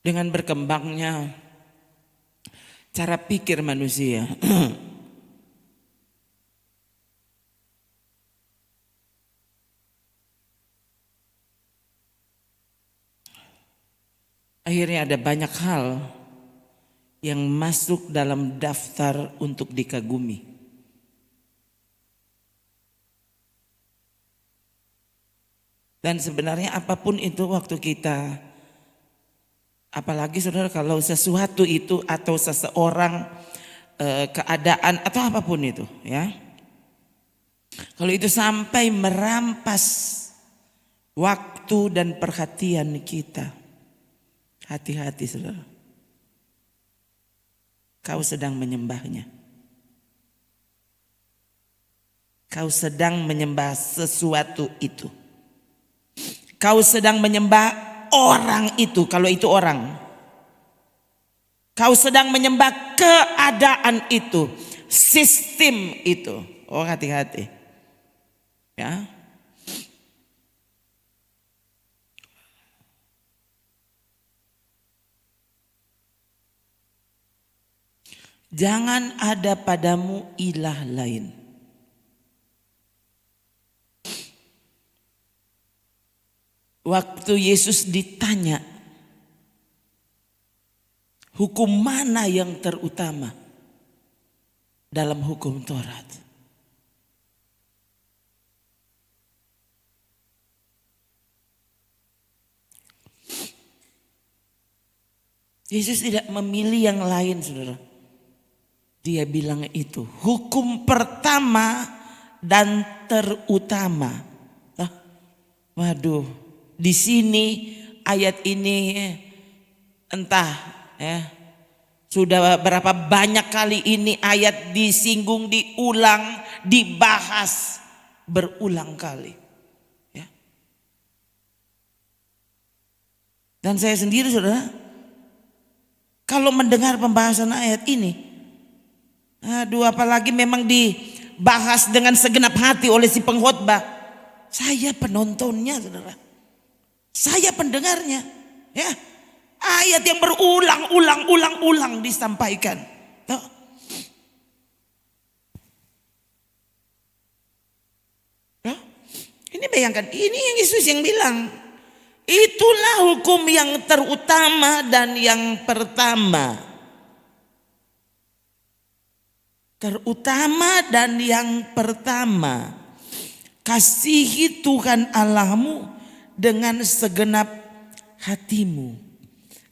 dengan berkembangnya cara pikir manusia. Akhirnya ada banyak hal yang masuk dalam daftar untuk dikagumi. Dan sebenarnya apapun itu waktu kita, apalagi saudara kalau sesuatu itu atau seseorang, keadaan atau apapun itu ya. Kalau itu sampai merampas waktu dan perhatian kita, hati-hati saudara. Kau sedang menyembahnya. Kau sedang menyembah sesuatu itu. Kau sedang menyembah orang itu, kalau itu orang. Kau sedang menyembah keadaan itu, sistem itu. Oh, hati-hati. Ya. Jangan ada padamu ilah lain. Waktu Yesus ditanya, hukum mana yang terutama dalam hukum Taurat? Yesus tidak memilih yang lain, saudara. Dia bilang itu hukum pertama dan terutama. Waduh, di sini ayat ini entah ya, sudah berapa banyak kali ini ayat disinggung, diulang, dibahas berulang kali. Ya. Dan saya sendiri saudara, kalau mendengar pembahasan ayat ini, aduh apalagi memang dibahas dengan segenap hati oleh si pengkhotbah. Saya penontonnya saudara. Saya pendengarnya. Ya. Ayat yang berulang disampaikan. Tuh. Tuh. Ini bayangkan, ini yang Yesus yang bilang. Itulah hukum yang terutama dan yang pertama. Terutama dan yang pertama. Kasihi Tuhan Allahmu dengan segenap hatimu,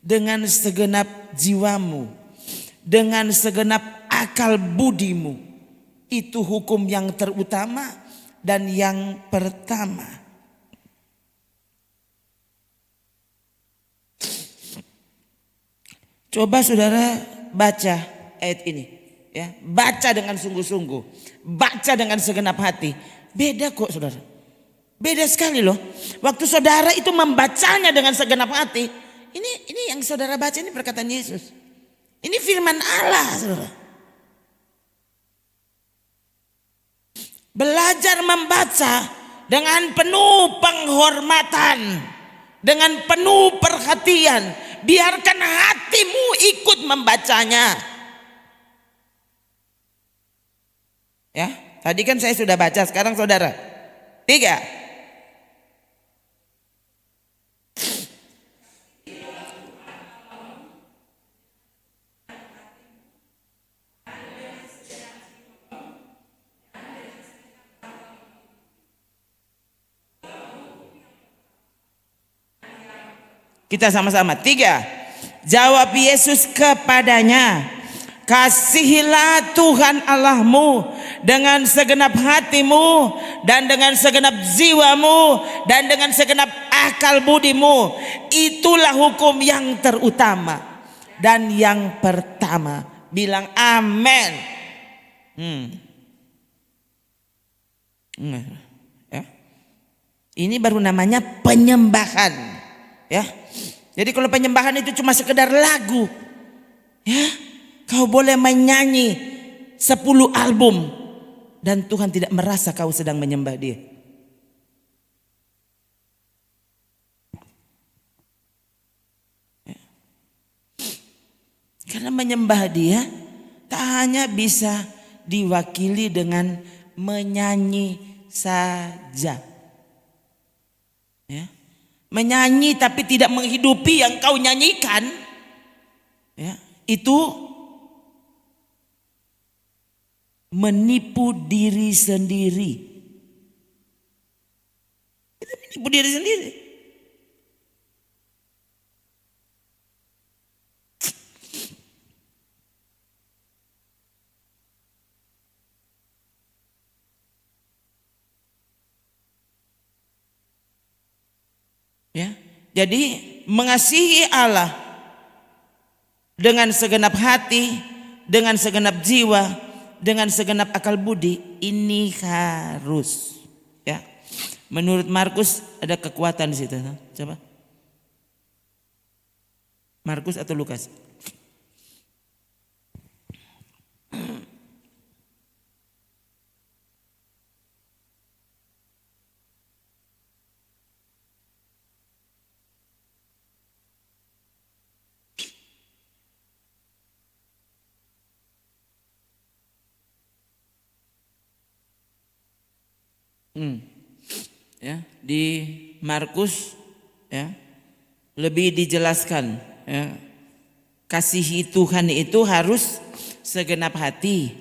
dengan segenap jiwamu, dengan segenap akal budimu. Itu hukum yang terutama dan yang pertama. Coba saudara baca ayat ini, ya, baca dengan sungguh-sungguh, baca dengan segenap hati. Beda kok saudara, beda sekali loh. Waktu saudara itu membacanya dengan segenap hati, ini yang saudara baca ini perkataan Yesus. Ini firman Allah saudara. Belajar membaca dengan penuh penghormatan, dengan penuh perhatian. Biarkan hatimu ikut membacanya. Ya, tadi kan saya sudah baca, sekarang saudara. 3. Kita sama-sama. 3. Jawab Yesus kepadanya, kasihilah Tuhan Allahmu dengan segenap hatimu dan dengan segenap jiwamu dan dengan segenap akal budimu. Itulah hukum yang terutama dan yang pertama. Bilang amin. Ya. Ini baru namanya penyembahan. Ya. Jadi kalau penyembahan itu cuma sekedar lagu, ya, kau boleh menyanyi 10 album dan Tuhan tidak merasa kau sedang menyembah Dia. Ya. menyembah Dia tak hanya bisa diwakili dengan menyanyi saja. Ya. Menyanyi tapi tidak menghidupi yang kau nyanyikan, ya, itu menipu diri sendiri. Itu menipu diri sendiri. Ya, jadi mengasihi Allah dengan segenap hati, dengan segenap jiwa, dengan segenap akal budi, ini harus. Ya, menurut Markus ada kekuatan di situ. Coba, Markus atau Lukas? Ya, di Markus ya lebih dijelaskan, ya, kasihi Tuhan itu harus segenap hati,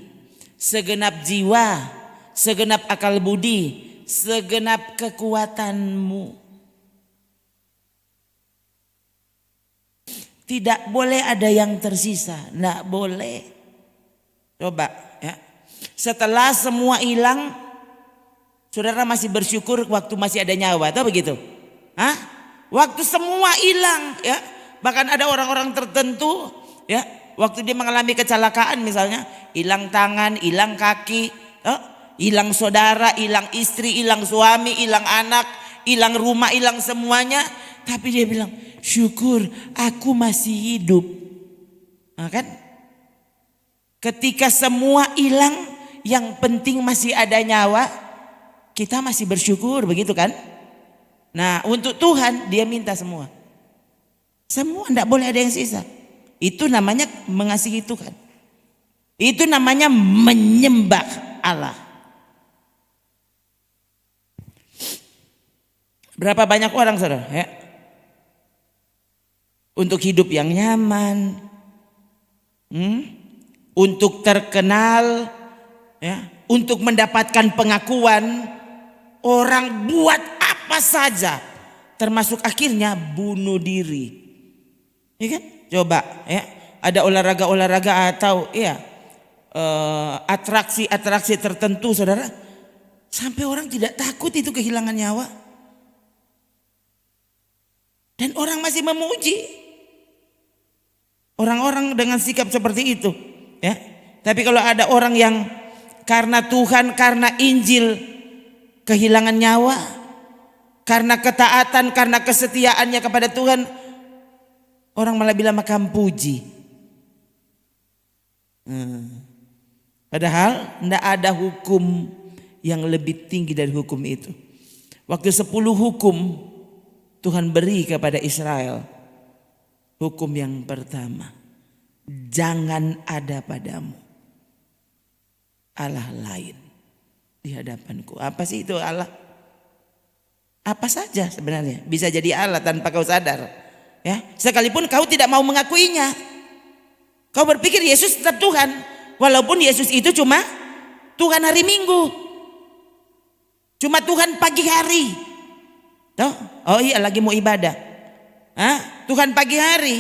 segenap jiwa, segenap akal budi, segenap kekuatanmu. Tidak boleh ada yang tersisa, tidak boleh. Coba ya, setelah semua hilang, saudara masih bersyukur waktu masih ada nyawa, atau begitu? Hah? Waktu semua hilang, ya. Bahkan ada orang-orang tertentu, ya, waktu dia mengalami kecelakaan misalnya, hilang tangan, hilang kaki, hilang saudara, hilang istri, hilang suami, hilang anak, hilang rumah, hilang semuanya, tapi dia bilang, syukur aku masih hidup. Nah, kan? Ketika semua hilang, yang penting masih ada nyawa, kita masih bersyukur, begitu kan? Nah, untuk Tuhan dia minta semua. Semua, tidak boleh ada yang sisa. Itu namanya mengasihi Tuhan. Itu namanya menyembah Allah. Berapa banyak orang, saudara, ya, untuk hidup yang nyaman, untuk terkenal, ya, untuk mendapatkan pengakuan, orang buat apa saja, termasuk akhirnya bunuh diri. Ya kan? Coba ya, ada olahraga-olahraga atau ya atraksi-atraksi tertentu, saudara, sampai orang tidak takut itu kehilangan nyawa. Dan orang masih memuji. Orang-orang dengan sikap seperti itu, ya. Tapi kalau ada orang yang karena Tuhan, karena Injil kehilangan nyawa, karena ketaatan, karena kesetiaannya kepada Tuhan, orang malah bilang makam puji. Padahal tidak ada hukum yang lebih tinggi dari hukum itu. Waktu 10 hukum Tuhan beri kepada Israel, hukum yang pertama, jangan ada padamu Allah lain di hadapanku. Apa sih itu Allah? Apa saja sebenarnya bisa jadi Allah tanpa kau sadar, ya. Sekalipun kau tidak mau mengakuinya, kau berpikir Yesus tetap Tuhan, walaupun Yesus itu cuma Tuhan hari Minggu, cuma Tuhan pagi hari. Tuh, oh iya lagi mau ibadah, Tuhan pagi hari.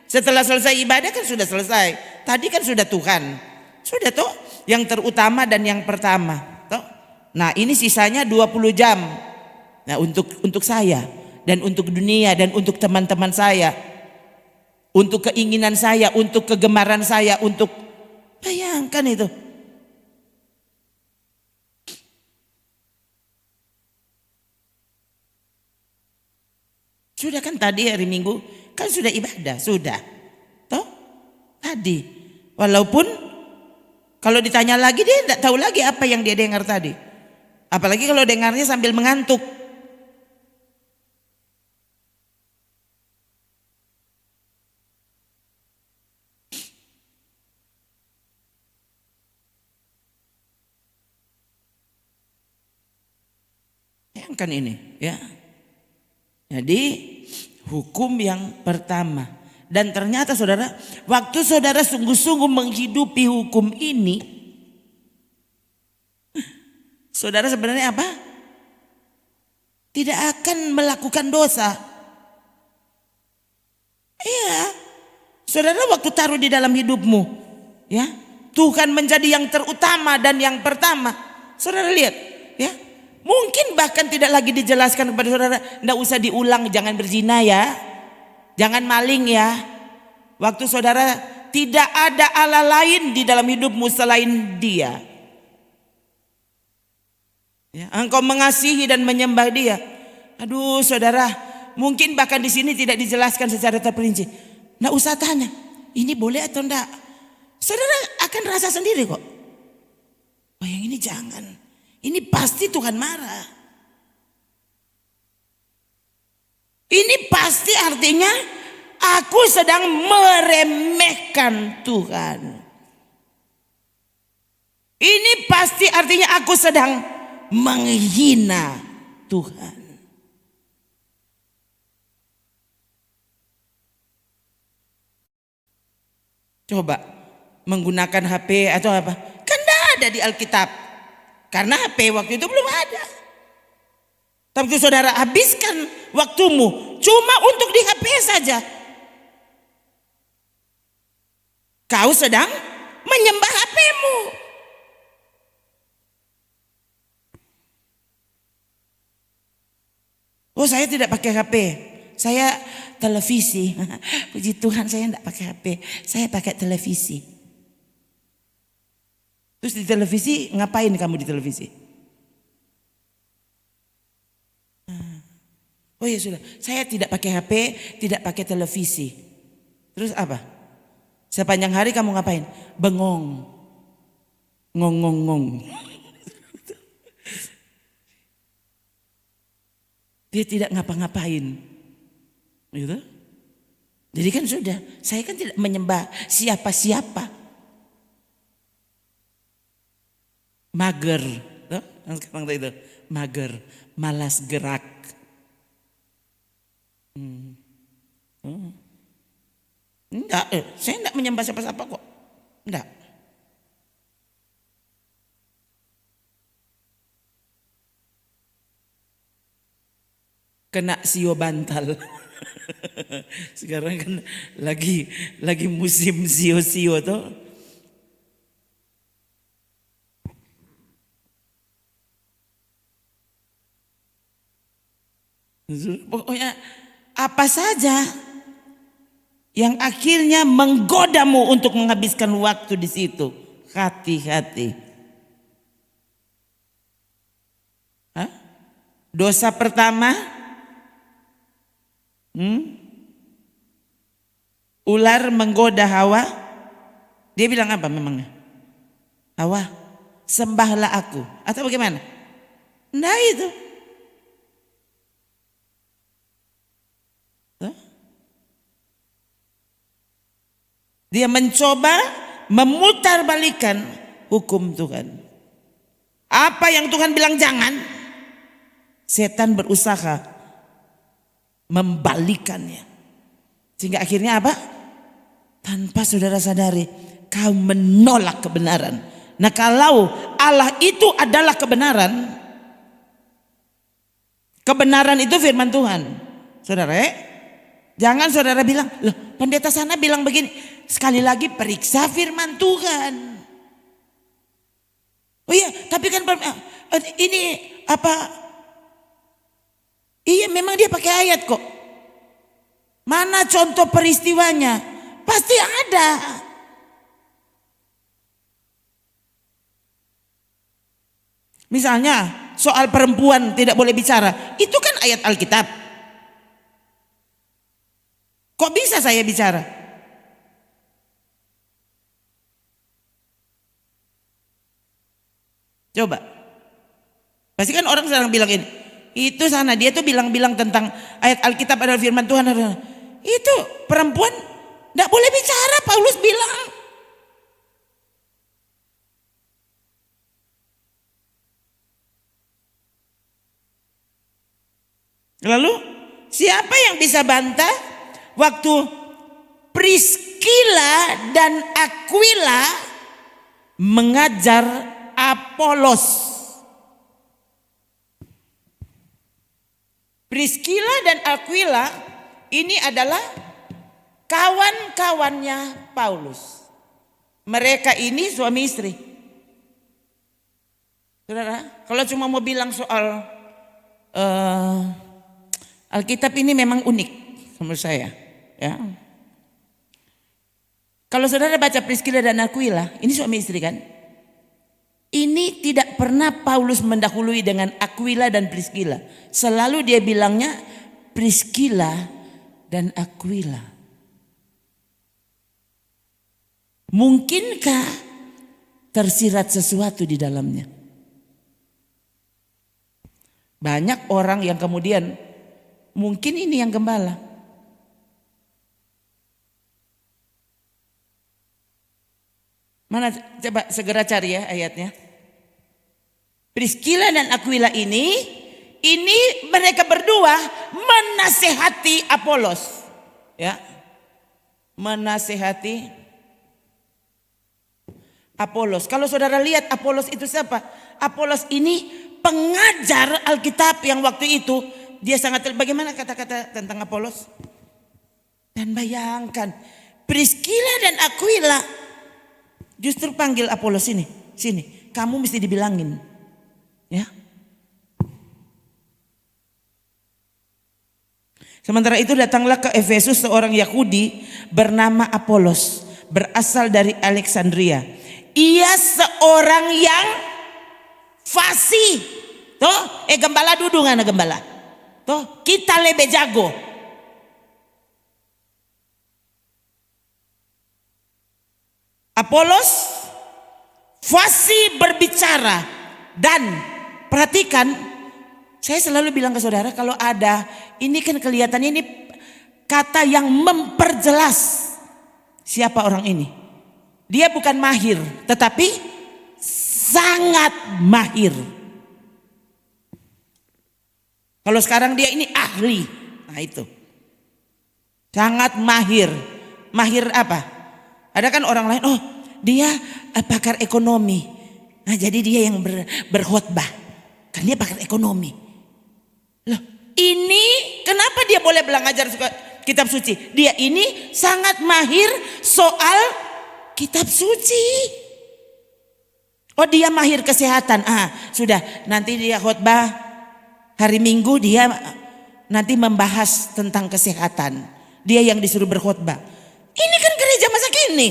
Setelah selesai ibadah kan sudah selesai. Tadi kan sudah Tuhan, sudah tuh yang terutama dan yang pertama. Tuh. Nah ini sisanya 20 jam. Nah untuk saya dan untuk dunia dan untuk teman-teman saya, untuk keinginan saya, untuk kegemaran saya, untuk, bayangkan itu. Sudah kan tadi hari Minggu kan sudah ibadah, sudah. Toh? Tadi. Walaupun kalau ditanya lagi dia tidak tahu lagi apa yang dia dengar tadi. Apalagi kalau dengarnya sambil mengantuk. Bayangkan ini ya. Jadi hukum yang pertama. Dan ternyata saudara, waktu saudara sungguh-sungguh menghidupi hukum ini, saudara sebenarnya apa? Tidak akan melakukan dosa. Iya. Saudara waktu taruh di dalam hidupmu, ya, Tuhan menjadi yang terutama dan yang pertama. Saudara lihat, ya. Mungkin bahkan tidak lagi dijelaskan kepada saudara, enggak usah diulang, jangan berzina ya. Jangan maling ya. Waktu saudara tidak ada Allah lain di dalam hidupmu selain Dia. Ya, engkau mengasihi dan menyembah Dia. Aduh, saudara, mungkin bahkan di sini tidak dijelaskan secara terperinci. Nggak usah tanya, ini boleh atau enggak. Saudara akan rasa sendiri kok. Oh, yang ini jangan. Ini pasti Tuhan marah. Ini pasti artinya aku sedang meremehkan Tuhan. Ini pasti artinya aku sedang menghina Tuhan. Coba menggunakan HP atau apa? Kan tidak ada di Alkitab. Karena HP waktu itu belum ada. Tapi saudara habiskan waktumu cuma untuk di HP saja. Kau sedang menyembah HP-mu. Oh, saya tidak pakai HP. Saya televisi. Puji Tuhan saya tidak pakai HP. Saya pakai televisi. Terus di televisi ngapain kamu di televisi? Oh ya sudah, saya tidak pakai HP, tidak pakai televisi. Terus apa? Sepanjang hari kamu ngapain? Bengong. Ngong. Dia tidak ngapa-ngapain. Gitu? Jadi kan sudah, saya kan tidak menyembah siapa-siapa. Mager, sekarang itu mager, malas gerak. Enggak, saya enggak menyembah siapa-siapa kok. Enggak. Kena sio bantal. Sekarang kan lagi musim sio-sio tuh. Pokoknya apa saja yang akhirnya menggodamu untuk menghabiskan waktu di situ, hati-hati. Dosa pertama, ular menggoda Hawa. Dia bilang apa memangnya? Hawa, sembahlah aku. Atau bagaimana? Nah itu. Dia mencoba memutarbalikkan hukum Tuhan. Apa yang Tuhan bilang jangan, setan berusaha membalikannya. Sehingga akhirnya apa? Tanpa saudara sadari, kau menolak kebenaran. Nah, kalau Allah itu adalah kebenaran, kebenaran itu firman Tuhan. Saudara, jangan saudara bilang, loh pendeta sana bilang begini. Sekali lagi periksa firman Tuhan. Oh iya, tapi kan ini apa? Iya, memang dia pakai ayat kok. Mana contoh peristiwanya? Pasti ada. Misalnya soal perempuan tidak boleh bicara, itu kan ayat Alkitab. Kok bisa saya bicara? Coba. Pasti kan orang sedang bilang ini. Itu sana dia tuh bilang-bilang tentang ayat Alkitab adalah firman Tuhan. Itu perempuan tidak boleh bicara, Paulus bilang. Lalu siapa yang bisa bantah waktu Priscilla dan Aquila mengajar Apolos? Priscilla dan Aquila ini adalah kawan-kawannya Paulus. Mereka ini suami istri. Saudara, kalau cuma mau bilang soal Alkitab ini memang unik menurut saya, ya. Kalau saudara baca Priscilla dan Aquila, ini suami istri kan? Ini tidak pernah Paulus mendahului dengan Aquila dan Priscilla. Selalu dia bilangnya Priscilla dan Aquila. Mungkinkah tersirat sesuatu di dalamnya? Banyak orang yang kemudian mungkin ini yang gembala. Mana coba segera cari ya ayatnya. Priscilla dan Aquila ini mereka berdua menasehati Apolos, ya. Menasehati Apolos. Kalau saudara lihat Apolos itu siapa? Apolos ini pengajar Alkitab yang waktu itu dia sangat, bagaimana kata-kata tentang Apolos? Dan bayangkan Priscilla dan Aquila justru panggil Apolos sini, kamu mesti dibilangin, ya. Sementara itu datanglah ke Efesus seorang Yahudi bernama Apolos, berasal dari Alexandria. Ia seorang yang fasih. Toh, gembala duduk ngana gembala. Toh, kita lebih jago. Apolos fasih berbicara dan perhatikan, saya selalu bilang ke saudara kalau ada ini kan kelihatannya ini kata yang memperjelas siapa orang ini. Dia bukan mahir tetapi sangat mahir. Kalau sekarang dia ini ahli, nah itu sangat mahir. Mahir apa? Ada kan orang lain, oh dia pakar ekonomi. Nah jadi dia yang berkhotbah. Kan dia pakar ekonomi. Loh ini kenapa dia boleh belajar kitab suci? Dia ini sangat mahir soal kitab suci. Oh dia mahir kesehatan. Sudah nanti dia khotbah hari Minggu dia nanti membahas tentang kesehatan. Dia yang disuruh berkhotbah. Ini kan gereja masa kini.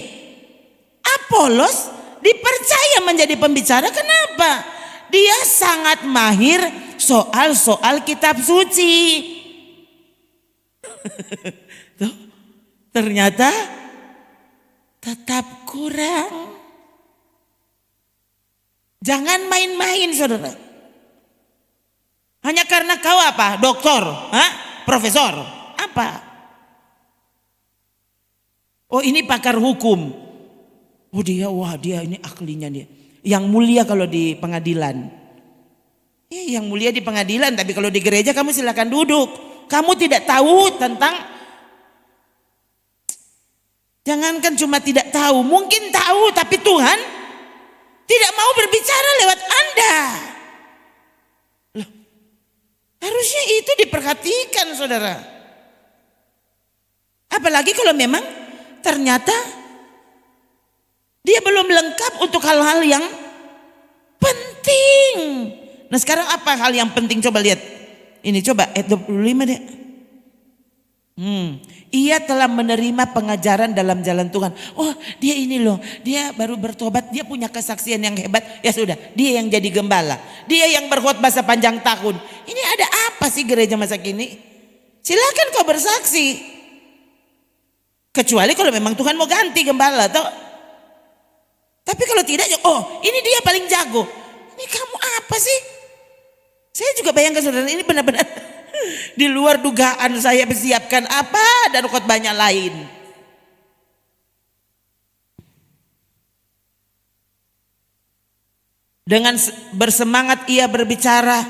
Apolos dipercaya menjadi pembicara. Kenapa? Dia sangat mahir soal kitab suci. Tuh, ternyata tetap kurang. Jangan main-main saudara. Hanya karena kau apa? Doktor, profesor, apa? Oh ini pakar hukum. Oh dia ini ahlinya dia. Yang mulia kalau di pengadilan. Yang mulia di pengadilan, tapi kalau di gereja kamu silakan duduk. Kamu tidak tahu tentang, jangankan cuma tidak tahu, mungkin tahu tapi Tuhan tidak mau berbicara lewat Anda. Loh, harusnya itu diperhatikan saudara. Apalagi kalau memang ternyata dia belum lengkap untuk hal-hal yang penting. Nah sekarang apa hal yang penting? Coba lihat. Ini coba ayat 25 deh. Ia telah menerima pengajaran dalam jalan Tuhan. Oh dia ini loh. Dia baru bertobat. Dia punya kesaksian yang hebat. Ya sudah. Dia yang jadi gembala. Dia yang berkhotbah sepanjang tahun. Ini ada apa sih gereja masa kini? Silakan kau bersaksi. Kecuali kalau memang Tuhan mau ganti gembala toh. Tapi kalau tidak, oh ini dia paling jago. Ini kamu apa sih? Saya juga bayangkan saudara ini benar-benar di luar dugaan saya persiapkan apa dan khotbahnya lain. Dengan bersemangat ia berbicara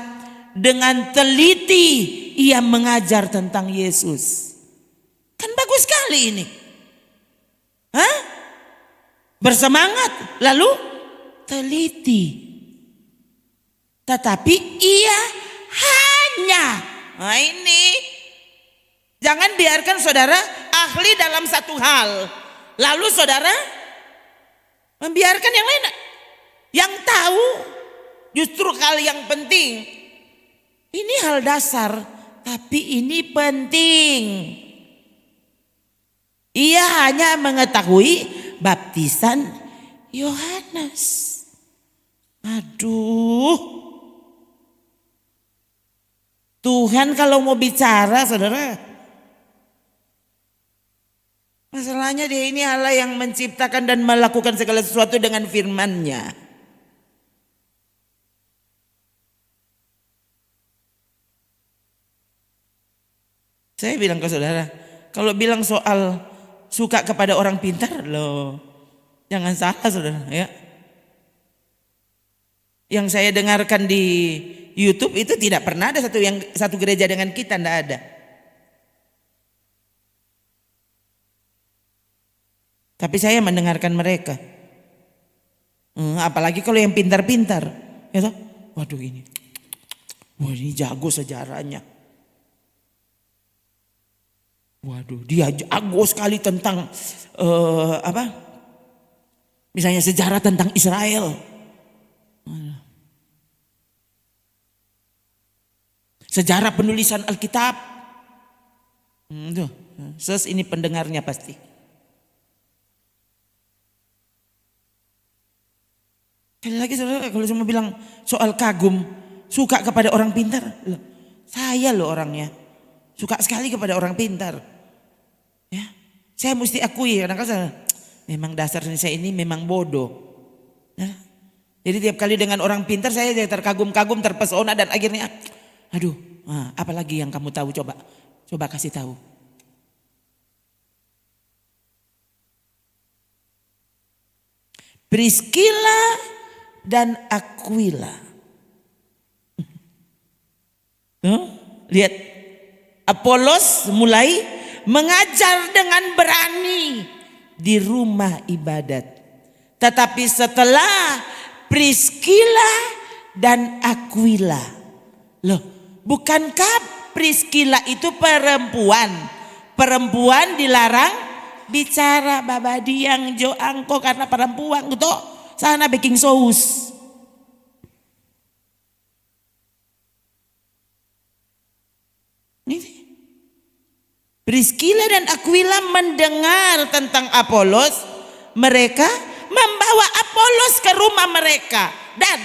dengan teliti ia mengajar tentang Yesus. Kan bagus sekali ini. Hah? Bersemangat, lalu teliti. Tetapi ia hanya, nah ini, jangan biarkan saudara ahli dalam satu hal, lalu saudara membiarkan yang lain. Yang tahu justru hal yang penting. Ini hal dasar, tapi ini penting. Ia hanya mengetahui baptisan Yohanes. Aduh. Tuhan kalau mau bicara, saudara, masalahnya dia ini Allah yang menciptakan dan melakukan segala sesuatu dengan firman-Nya. Saya bilang ke saudara, kalau bilang soal suka kepada orang pintar, loh, jangan salah saudara ya. Yang saya dengarkan di YouTube itu tidak pernah ada satu gereja dengan kita, tidak ada. Tapi saya mendengarkan mereka. Apalagi kalau yang pintar-pintar, ya toh? Waduh ini, wah ini jago sejarahnya. Waduh, dia jago sekali tentang misalnya sejarah tentang Israel. Sejarah penulisan Alkitab. Ini pendengarnya pasti. Sekali lagi saudara, kalau cuma bilang soal kagum, suka kepada orang pintar, saya loh orangnya. Suka sekali kepada orang pintar. Ya, saya mesti akui kadang-kadang memang dasar saya ini memang bodoh. Ya. Jadi tiap kali dengan orang pintar saya terkagum-kagum, terpesona dan akhirnya aduh, apalagi yang kamu tahu, coba kasih tahu. Priscilla dan Aquila. Lihat. Apolos mulai mengajar dengan berani di rumah ibadat. Tetapi setelah Priscilla dan Aquila. Loh, bukankah Priscilla itu perempuan? Perempuan dilarang bicara babadi yang jo angko karena perempuan gitu. Sana baking saus. Ini Priscilla dan Aquila mendengar tentang Apolos, mereka membawa Apolos ke rumah mereka dan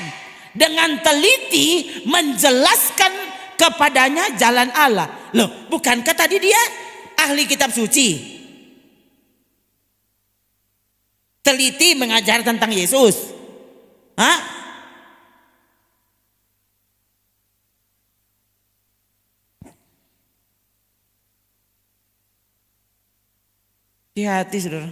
dengan teliti menjelaskan kepadanya jalan Allah. Loh, bukankah tadi dia ahli kitab suci? Teliti mengajar tentang Yesus. Hah? Hati-hati saudara.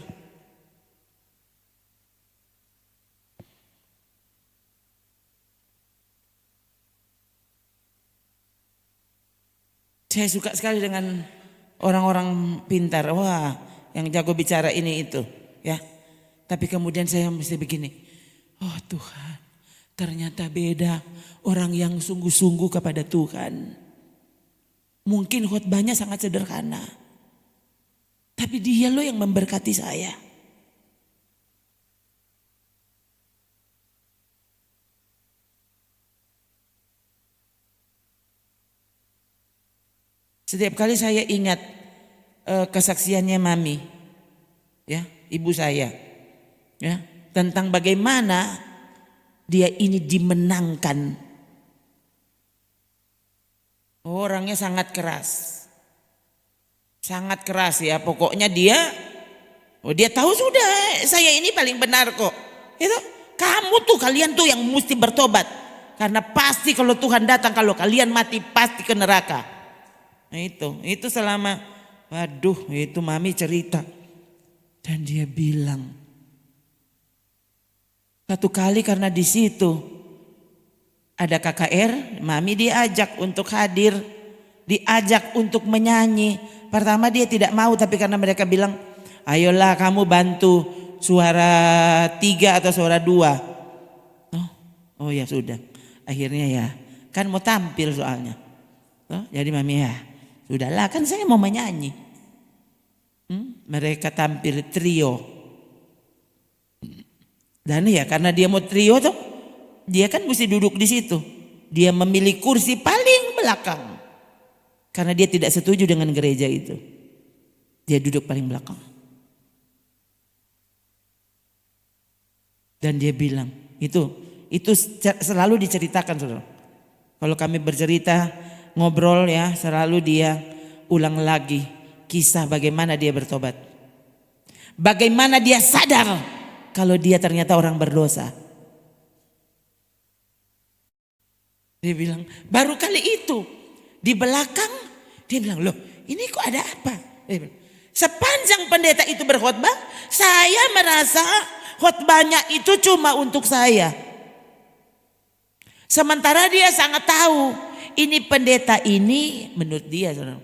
Saya suka sekali dengan orang-orang pintar. Wah, yang jago bicara ini itu, ya. Tapi kemudian saya mesti begini. Oh Tuhan, ternyata beda orang yang sungguh-sungguh kepada Tuhan. Mungkin khotbahnya sangat sederhana. Tapi dia loh yang memberkati saya. Setiap kali saya ingat kesaksiannya Mami, ya, ibu saya, ya, tentang bagaimana dia ini dimenangkan. Orangnya sangat keras. Sangat keras ya, pokoknya dia tahu sudah saya ini paling benar kok. Itu kamu tuh, kalian tuh yang mesti bertobat. Karena pasti kalau Tuhan datang, kalau kalian mati pasti ke neraka. Nah itu selama, waduh itu Mami cerita. Dan dia bilang, satu kali karena di situ ada KKR, Mami diajak untuk hadir. diajak untuk menyanyi. Pertama dia tidak mau, tapi karena mereka bilang, ayolah kamu bantu suara 3 atau suara 2. Oh ya sudah. Akhirnya ya, kan mau tampil soalnya. Jadi mami ya, sudahlah kan saya mau menyanyi. Mereka tampil trio. Dan ya karena dia mau trio tuh, dia kan mesti duduk di situ. Dia memilih kursi paling belakang. Karena dia tidak setuju dengan gereja itu. Dia duduk paling belakang. Dan dia bilang, itu selalu diceritakan saudara. Kalau kami bercerita, ngobrol ya, selalu dia ulang lagi kisah bagaimana dia bertobat. Bagaimana dia sadar kalau dia ternyata orang berdosa. Dia bilang, baru kali itu di belakang dia bilang, loh ini kok ada apa? Dia bilang, sepanjang pendeta itu berkhotbah, saya merasa khotbahnya itu cuma untuk saya. Sementara dia sangat tahu ini pendeta ini menurut dia, saudara,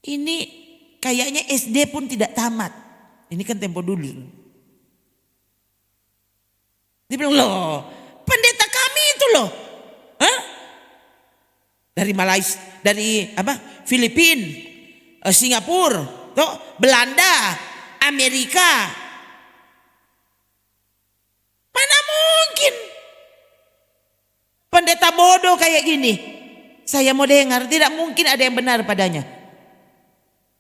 ini kayaknya SD pun tidak tamat. Ini kan tempo dulu. Dia bilang, loh pendeta kami itu loh. Hah? Dari Malaysia, dari Filipina, Singapura, Belanda, Amerika. Mana mungkin pendeta bodoh kayak gini. Saya mau dengar, tidak mungkin ada yang benar padanya.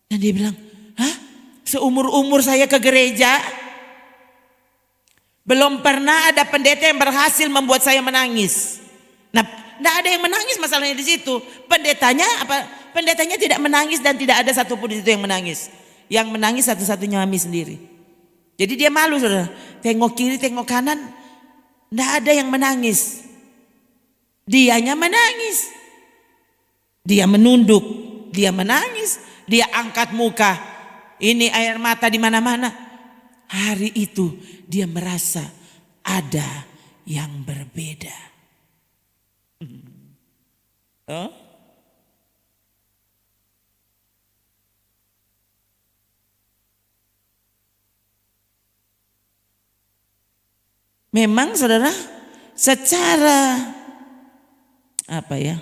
Dan dia bilang, hah? Seumur-umur saya ke gereja, belum pernah ada pendeta yang berhasil membuat saya menangis. Nah, tidak ada yang menangis masalahnya di situ. Pendetanya tidak menangis dan tidak ada satupun di situ yang menangis. Yang menangis satu-satunya mami sendiri. Jadi dia malu saudara. Tengok kiri, tengok kanan, tidak ada yang menangis. Dianya menangis. Dia menunduk, dia menangis, dia angkat muka. Ini air mata di mana-mana. Hari itu dia merasa ada yang berbeda. Memang saudara, secara apa ya?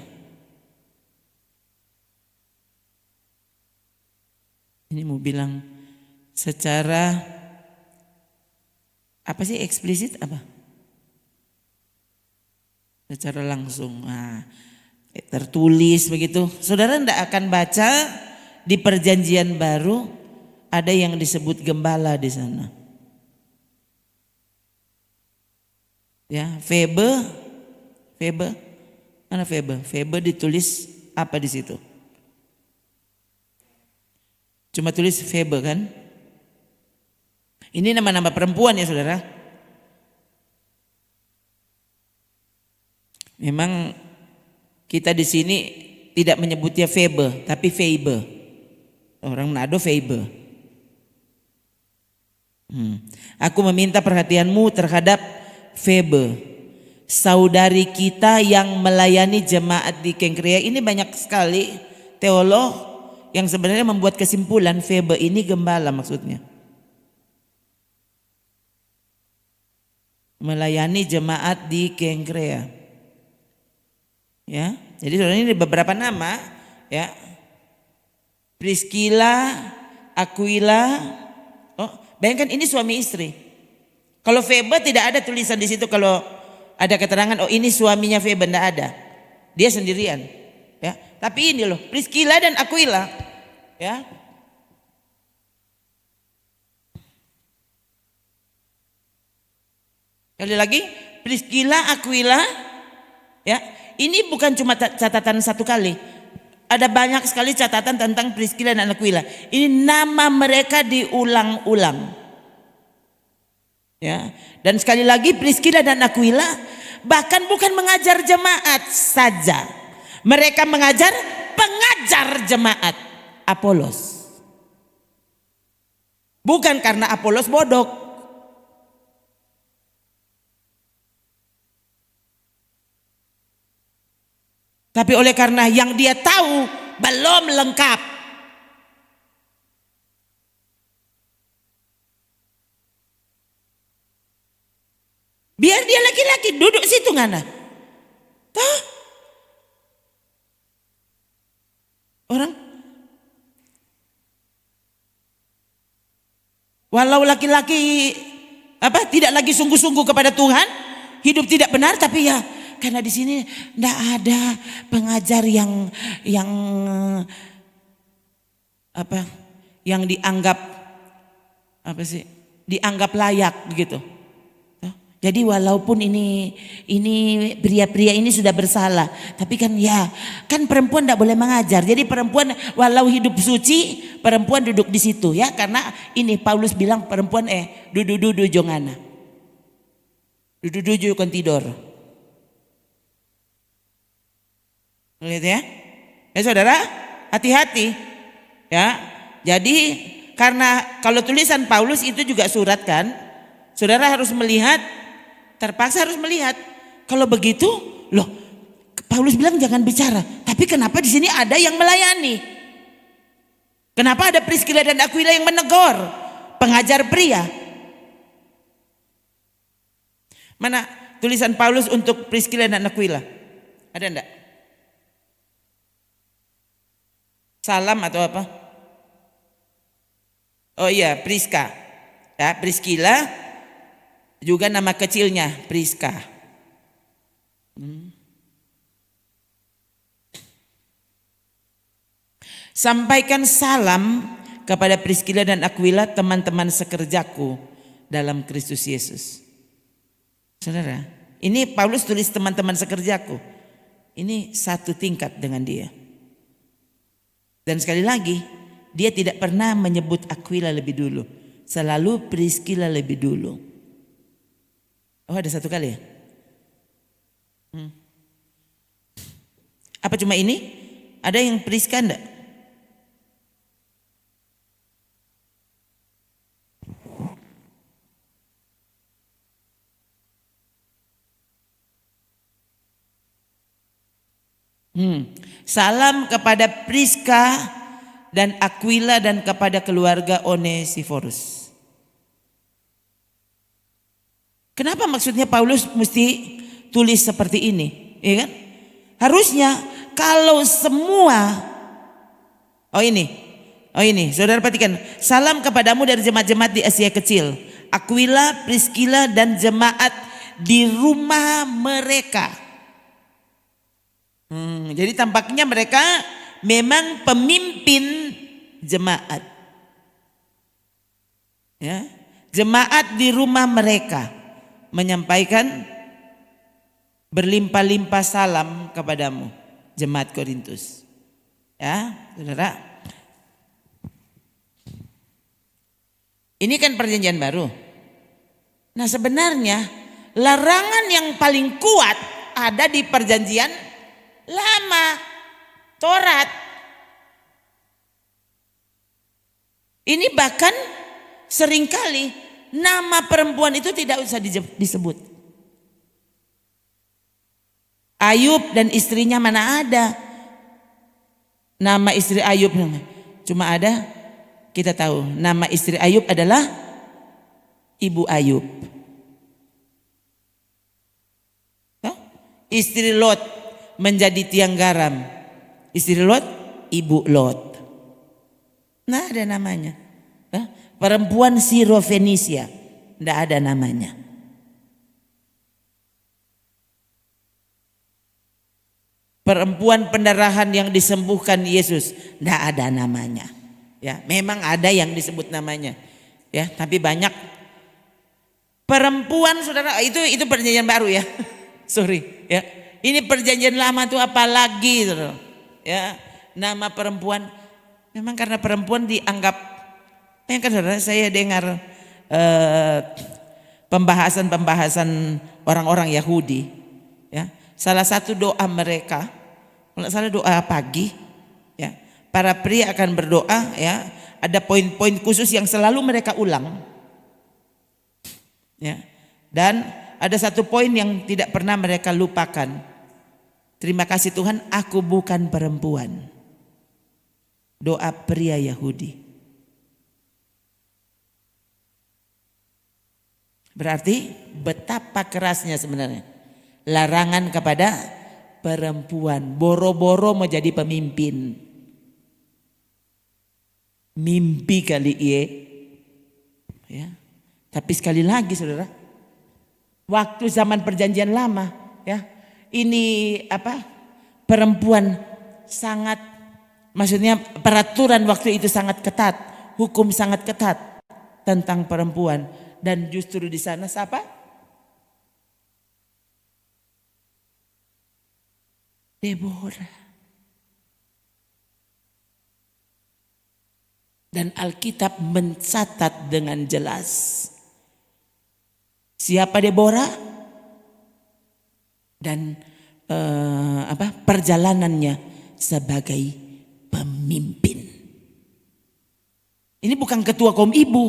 Ini mau bilang secara apa sih eksplisit apa? Secara langsung, tertulis begitu. Saudara tidak akan baca di Perjanjian Baru ada yang disebut gembala di sana. Ya, Febe, mana Febe? Febe ditulis apa di situ? Cuma tulis Febe kan? Ini nama-nama perempuan ya saudara. Memang kita di sini tidak menyebutnya Febe, tapi Febe. Orang Manado Febe. Aku meminta perhatianmu terhadap Febe, saudari kita yang melayani jemaat di Kengkrea. Ini banyak sekali teolog yang sebenarnya membuat kesimpulan Febe ini gembala maksudnya. Melayani jemaat di Kengkrea. Ya, jadi saudara ini beberapa nama ya. Priscilla, Aquila. Bayangkan ini suami istri. Kalau Febe tidak ada tulisan di situ, kalau ada keterangan ini suaminya Febe, tidak ada. Dia sendirian. Ya, tapi ini loh Priscilla dan Aquila, ya. Kali lagi Priscilla, Aquila, ya. Ini bukan cuma catatan satu kali. Ada banyak sekali catatan tentang Priscilla dan Aquila. Ini nama mereka diulang-ulang. Ya, dan sekali lagi Priscilla dan Aquila bahkan bukan mengajar jemaat saja. Mereka mengajar pengajar jemaat Apolos. Bukan karena Apolos bodoh. Tapi oleh karena yang dia tahu belum lengkap, biar dia laki-laki duduk situ ngana. Toh orang walau laki-laki tidak lagi sungguh-sungguh kepada Tuhan, hidup tidak benar, tapi ya karena di sini tidak ada pengajar yang dianggap dianggap layak begitu. Jadi walaupun ini pria-pria ini sudah bersalah, tapi kan perempuan tidak boleh mengajar. Jadi perempuan walau hidup suci, perempuan duduk di situ ya, karena ini Paulus bilang perempuan duduk jongana. Duduk kon tidur. Lihat ya. Ya saudara, hati-hati. Ya. Jadi karena kalau tulisan Paulus itu juga surat kan, saudara harus melihat, terpaksa harus melihat. Kalau begitu, loh, Paulus bilang jangan bicara. Tapi kenapa di sini ada yang melayani? Kenapa ada Priscilla dan Aquila yang menegur pengajar pria? Mana tulisan Paulus untuk Priscilla dan Aquila? Ada enggak? Salam atau apa? Oh iya, Priska. Ya, Priscilla juga nama kecilnya Priska. Sampaikan salam kepada Priscilla dan Aquila, teman-teman sekerjaku dalam Kristus Yesus. Saudara, ini Paulus tulis teman-teman sekerjaku. Ini satu tingkat dengan dia. Dan sekali lagi, dia tidak pernah menyebut Aquila lebih dulu. Selalu Priscilla lebih dulu. Oh, ada satu kali ya? Apa cuma ini? Ada yang Priska enggak? Salam kepada Priska dan Aquila dan kepada keluarga Onesiphorus. Kenapa maksudnya Paulus mesti tulis seperti ini? Ya kan? Harusnya kalau semua ini, saudara perhatikan, salam kepadamu dari jemaat-jemaat di Asia Kecil, Aquila, Priscilla dan jemaat di rumah mereka. Jadi tampaknya mereka memang pemimpin jemaat. Ya, jemaat di rumah mereka menyampaikan berlimpah-limpah salam kepadamu, jemaat Korintus. Ya, saudara. Ini kan perjanjian baru. Nah, sebenarnya larangan yang paling kuat ada di perjanjian lama, Taurat. Ini bahkan seringkali nama perempuan itu tidak usah disebut. Ayub dan istrinya mana ada nama istri Ayub? Cuma ada, kita tahu nama istri Ayub adalah Ibu Ayub. Istri Lot menjadi tiang garam. Istri Lot, Ibu Lot. Nah, ada namanya. Perempuan Sirofenisia, tidak ada namanya. Perempuan pendarahan yang disembuhkan Yesus, tidak ada namanya. Ya, memang ada yang disebut namanya. Ya, tapi banyak perempuan, saudara, itu perjanjian baru ya. Sorry, ya. Ini perjanjian lama tuh apalagi, saudara. Ya, nama perempuan memang karena perempuan dianggap, kan saudara, saya dengar pembahasan orang-orang Yahudi, ya. Salah satu doa mereka, kalau salah doa pagi, ya, para pria akan berdoa, ya, ada poin-poin khusus yang selalu mereka ulang, ya, dan ada satu poin yang tidak pernah mereka lupakan. Terima kasih Tuhan, aku bukan perempuan. Doa pria Yahudi. Berarti betapa kerasnya sebenarnya larangan kepada perempuan. Boro-boro mau jadi pemimpin. Mimpi kali iya. Ya. Tapi sekali lagi saudara, waktu zaman perjanjian lama, ya, ini perempuan sangat, maksudnya peraturan waktu itu sangat ketat, hukum sangat ketat tentang perempuan, dan justru di sana siapa? Deborah. Dan Alkitab mencatat dengan jelas siapa Deborah dan perjalanannya sebagai pemimpin. Ini bukan ketua kaum ibu.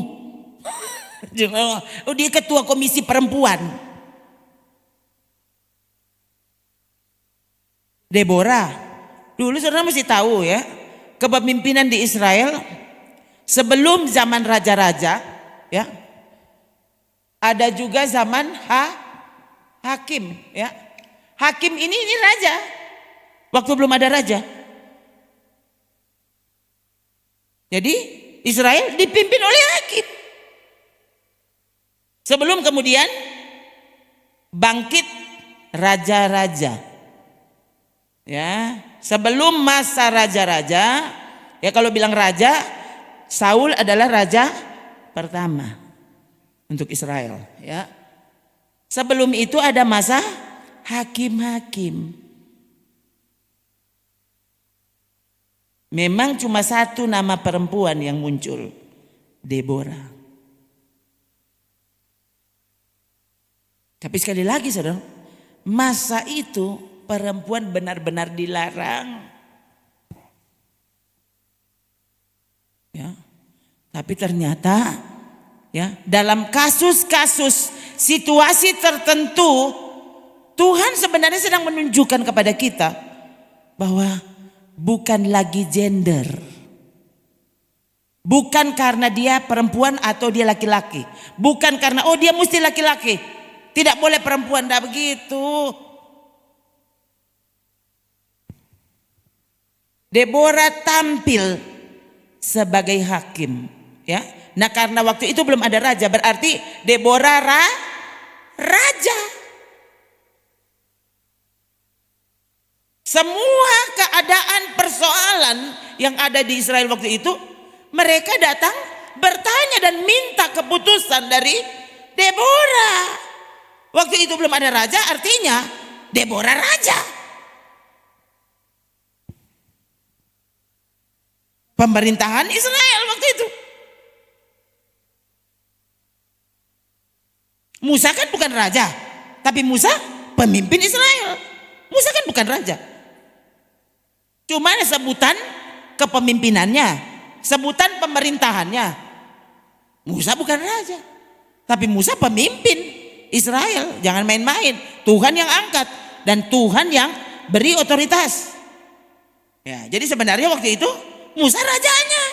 Oh, dia ketua komisi perempuan. Deborah. Dulu saudara mesti tahu ya, kepemimpinan di Israel sebelum zaman raja-raja, ya, ada juga zaman hakim, ya. Hakim ini raja. Waktu belum ada raja. Jadi Israel dipimpin oleh hakim. Sebelum kemudian bangkit raja-raja. Ya, sebelum masa raja-raja, ya kalau bilang raja, Saul adalah raja pertama untuk Israel, ya. Sebelum itu ada masa hakim-hakim. Memang cuma satu nama perempuan yang muncul, Deborah. Tapi sekali lagi saudara, masa itu perempuan benar-benar dilarang. Ya. Tapi ternyata ya, dalam kasus-kasus situasi tertentu Tuhan sebenarnya sedang menunjukkan kepada kita bahwa bukan lagi gender. Bukan karena dia perempuan atau dia laki-laki. Bukan karena oh dia mesti laki-laki. Tidak boleh perempuan, tidak begitu. Deborah tampil sebagai hakim, ya. Nah, karena waktu itu belum ada raja, berarti Deborah raja. Semua keadaan persoalan yang ada di Israel waktu itu, mereka datang bertanya dan minta keputusan dari Deborah. Waktu itu belum ada raja, artinya Deborah raja. Pemerintahan Israel waktu itu. Musa kan bukan raja, tapi Musa pemimpin Israel. Musa kan bukan raja. Cuma sebutan kepemimpinannya, sebutan pemerintahannya. Musa bukan raja, tapi Musa pemimpin Israel. Jangan main-main. Tuhan yang angkat dan Tuhan yang beri otoritas. Ya, jadi sebenarnya waktu itu Musa rajanya.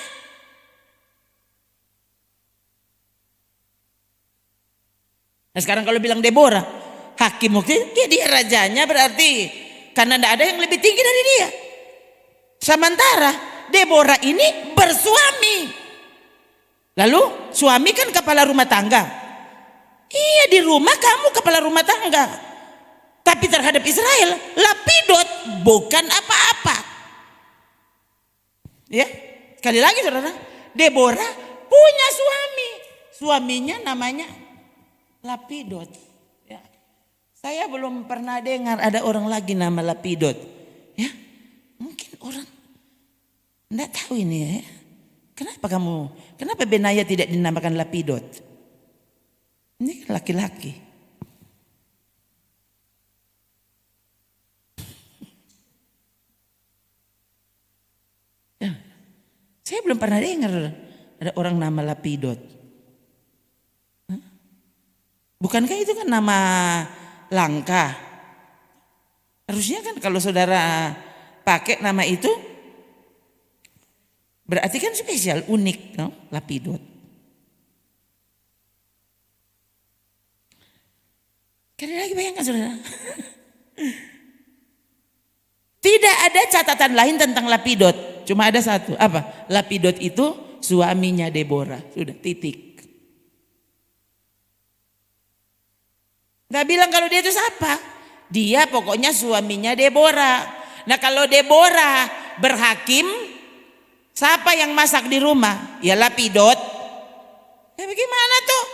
Nah, sekarang kalau bilang Deborah hakim waktu itu, dia rajanya, berarti karena tidak ada yang lebih tinggi dari dia. Sementara Deborah ini bersuami. Lalu suami kan kepala rumah tangga. Iya, di rumah kamu kepala rumah tangga. Tapi terhadap Israel, lapidot bukan apa-apa. Ya, sekali lagi saudara, Deborah punya suami. Suaminya namanya Lapidot. Ya. Saya belum pernah dengar ada orang lagi nama Lapidot. Ya, mungkin orang enggak tahu ini ya. Kenapa Benaya tidak dinamakan Lapidot? Ini kan laki-laki. Ya. Saya belum pernah dengar ada orang nama Lapidot. Bukankah itu kan nama langka? Harusnya kan kalau saudara pakai nama itu berarti kan spesial, unik, no? Lapidot. Sekali lagi bayangkan saudara. Tidak ada catatan lain tentang Lapidot. Cuma ada satu. Apa? Lapidot itu suaminya Deborah. Sudah, titik. Gak bilang kalau dia itu siapa. Dia pokoknya suaminya Deborah. Nah kalau Deborah berhakim, siapa yang masak di rumah? Ya Lapidot. Ya bagaimana tuh?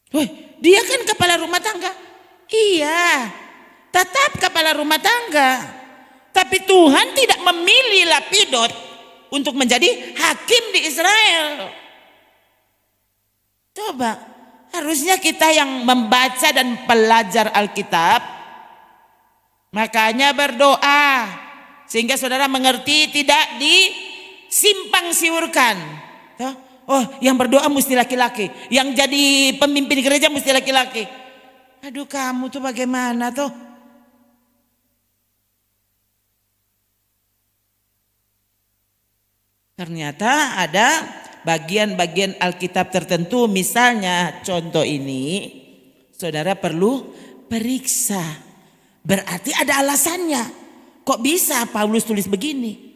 Wih, dia kan kepala rumah tangga. Iya, tetap kepala rumah tangga. Tapi Tuhan tidak memilih Lapidot untuk menjadi hakim di Israel. Coba, harusnya kita yang membaca dan belajar Alkitab, makanya berdoa sehingga saudara mengerti, tidak disimpang siurkan. Oh, yang berdoa mesti laki-laki, yang jadi pemimpin gereja mesti laki-laki. Aduh, kamu tuh bagaimana tuh? Ternyata ada bagian-bagian Alkitab tertentu, misalnya contoh ini, saudara perlu periksa. Berarti ada alasannya. Kok bisa Paulus tulis begini?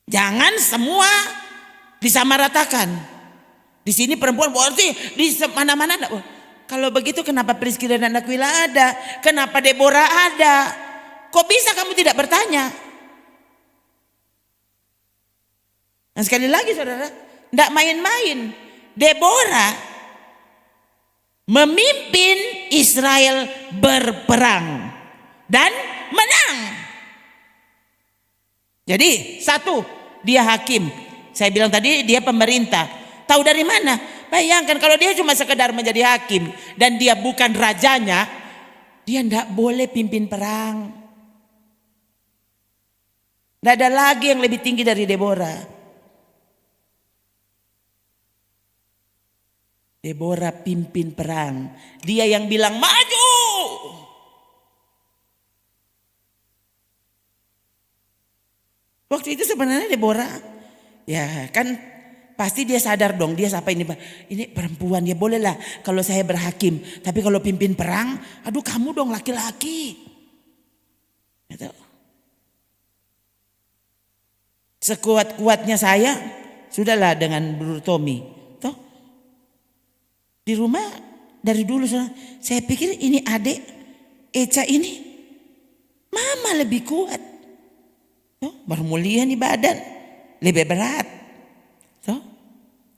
Jangan semua disamaratakan. Di sini perempuan berarti di mana-mana. Kalau begitu kenapa Priskila dan Aquila ada? Kenapa Deborah ada? Kok bisa kamu tidak bertanya? Nah sekali lagi saudara, tidak main-main. Deborah memimpin Israel berperang dan menang. Jadi satu, dia hakim. Saya bilang tadi dia pemerintah. Tahu dari mana? Bayangkan kalau dia cuma sekedar menjadi hakim dan dia bukan rajanya, dia tidak boleh pimpin perang. Tidak ada lagi yang lebih tinggi dari Deborah. Deborah pimpin perang. Dia yang bilang maju. Waktu itu sebenarnya Deborah, ya kan pasti dia sadar dong, dia siapa ini? Ini perempuan, ya bolehlah kalau saya berhakim. Tapi kalau pimpin perang, aduh kamu dong laki-laki. Gitu. Sekuat-kuatnya saya, sudahlah dengan Bro Tommy. Toh, di rumah dari dulu saya pikir ini adik Eca ini, mama lebih kuat. Baru mulia nih badan, lebih berat.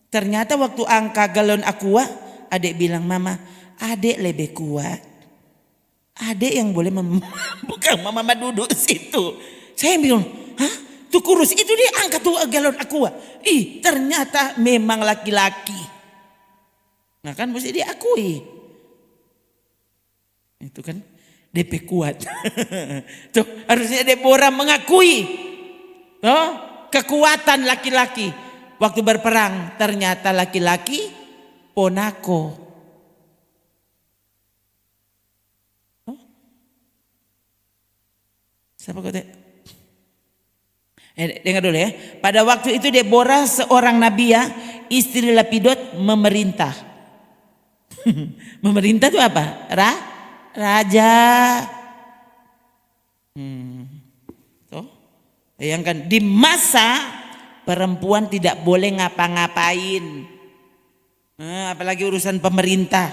Ternyata waktu angka galon aqua, adik bilang mama, adik lebih kuat. Adik yang boleh bukan mama duduk situ. Saya bilang, hah? Tuh kurus itu dia angkat tuh galon aqua. Ih, ternyata memang laki-laki. Nah kan mesti diakui. Itu kan DP kuat. Tuh, harusnya Deborah mengakui kekuatan laki-laki. Waktu berperang ternyata laki-laki ponako. Siapa kata? Dengar dulu ya. Pada waktu itu Deborah seorang nabi ya, istri Lapidot memerintah. Memerintah itu apa? Raja. Tuh, bayangkan di masa perempuan tidak boleh ngapa-ngapain. Apalagi urusan pemerintah.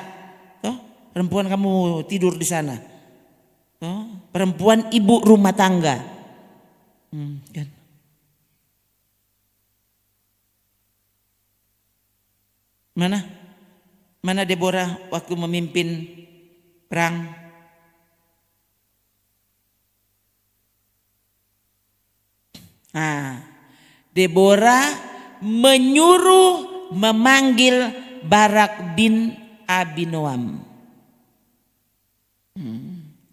Tuh, perempuan kamu tidur di sana. Tuh, perempuan ibu rumah tangga. Kan. Mana Deborah waktu memimpin perang? Nah, Deborah menyuruh memanggil Barak bin Abinoam.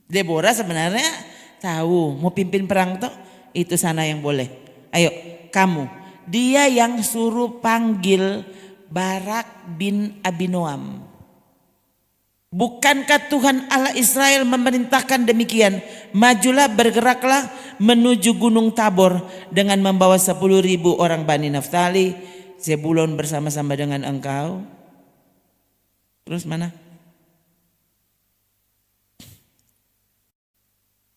Deborah sebenarnya tahu mau pimpin perang tuh itu sana yang boleh. Ayo kamu, dia yang suruh panggil Barak bin Abinoam. Bukankah Tuhan Allah Israel memerintahkan demikian? Majulah, bergeraklah menuju Gunung Tabor dengan membawa 10.000 orang Bani Naftali, Zebulon bersama-sama dengan engkau. Terus mana?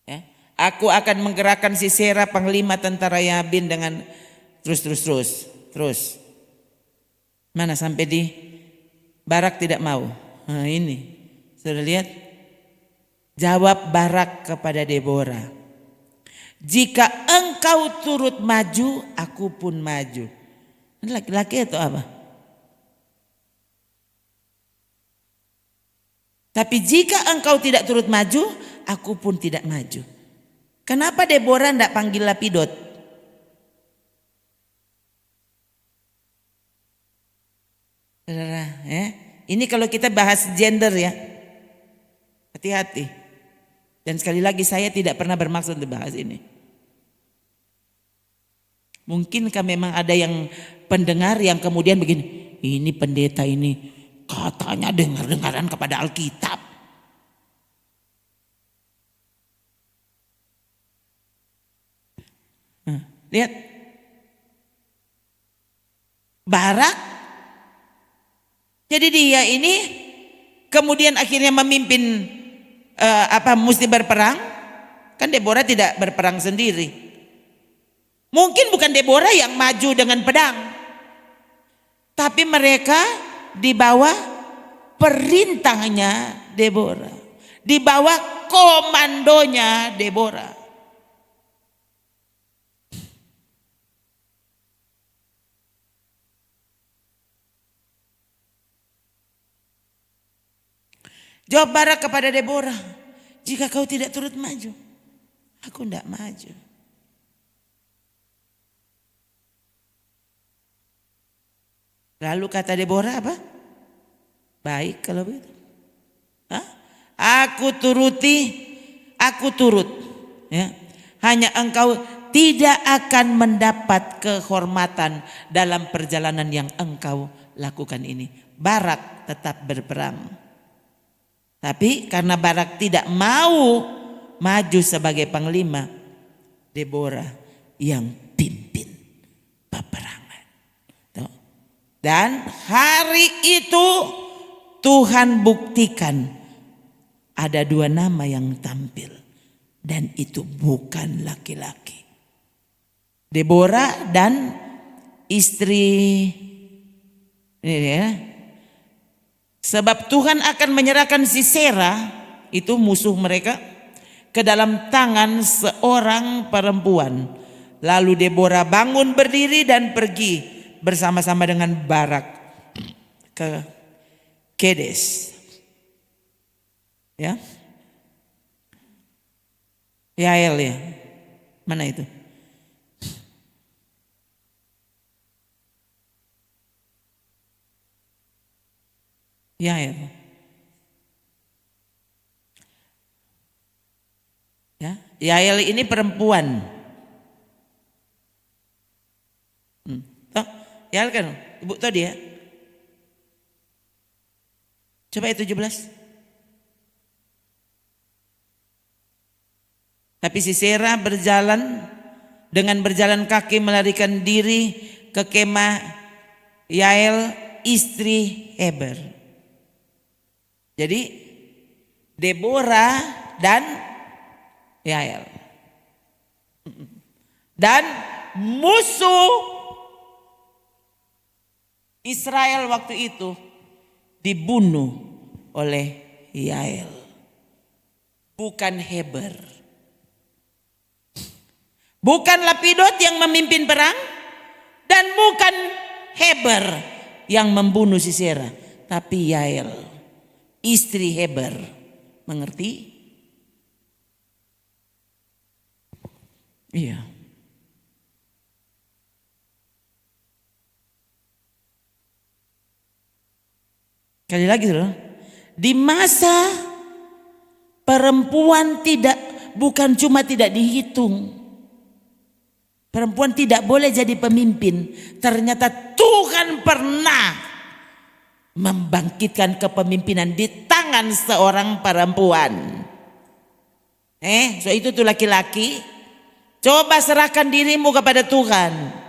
Ya. Aku akan menggerakkan Sisera panglima tentara Yabin dengan terus. Mana sampai di Barak tidak mau. Nah ini. Sudah lihat? Jawab Barak kepada Deborah. Jika engkau turut maju, aku pun maju. Ini laki-laki atau apa? Tapi jika engkau tidak turut maju, aku pun tidak maju. Kenapa Deborah tidak panggil Lapidot? Saudara, ya. Ini kalau kita bahas gender ya. Hati-hati. Dan sekali lagi saya tidak pernah bermaksud untuk bahas ini. Mungkinkah memang ada yang pendengar yang kemudian begini, ini pendeta ini katanya dengar-dengaran kepada Alkitab. Lihat. Barak. Jadi dia ini kemudian akhirnya memimpin mesti berperang. Kan Deborah tidak berperang sendiri. Mungkin bukan Deborah yang maju dengan pedang. Tapi mereka di bawah perintahnya Deborah. Di bawah komandonya Deborah. Jawab Barak kepada Deborah, jika kau tidak turut maju, aku tidak maju. Lalu kata Deborah apa? Baik kalau begitu. Aku turut. Ya. Hanya engkau tidak akan mendapat kehormatan dalam perjalanan yang engkau lakukan ini. Barak tetap berperang. Tapi karena Barak tidak mau maju sebagai panglima, Deborah yang pimpin peperangan. Dan hari itu Tuhan buktikan ada 2 nama yang tampil. Dan itu bukan laki-laki. Deborah dan istri ini ya. Sebab Tuhan akan menyerahkan Sisera, itu musuh mereka, ke dalam tangan seorang perempuan. Lalu Deborah bangun berdiri dan pergi bersama-sama dengan Barak ke Kedes. Ya. Yael ya. Mana itu? Yael. Ya, Yael ini perempuan. Toh, Yael kan, Ibu tahu dia. Coba ayat 17. Tapi Sisera berjalan kaki melarikan diri ke kemah Yael istri Heber. Jadi Deborah dan Yael. Dan musuh Israel waktu itu dibunuh oleh Yael. Bukan Heber. Bukan Lapidot yang memimpin perang. Dan bukan Heber yang membunuh Sisera. Tapi Yael, istri Heber. Mengerti? Iya. Sekali lagi saudara. Di masa perempuan bukan cuma tidak dihitung. Perempuan tidak boleh jadi pemimpin. Ternyata Tuhan pernah membangkitkan kepemimpinan di tangan seorang perempuan. So itu tuh laki-laki, coba serahkan dirimu kepada Tuhan.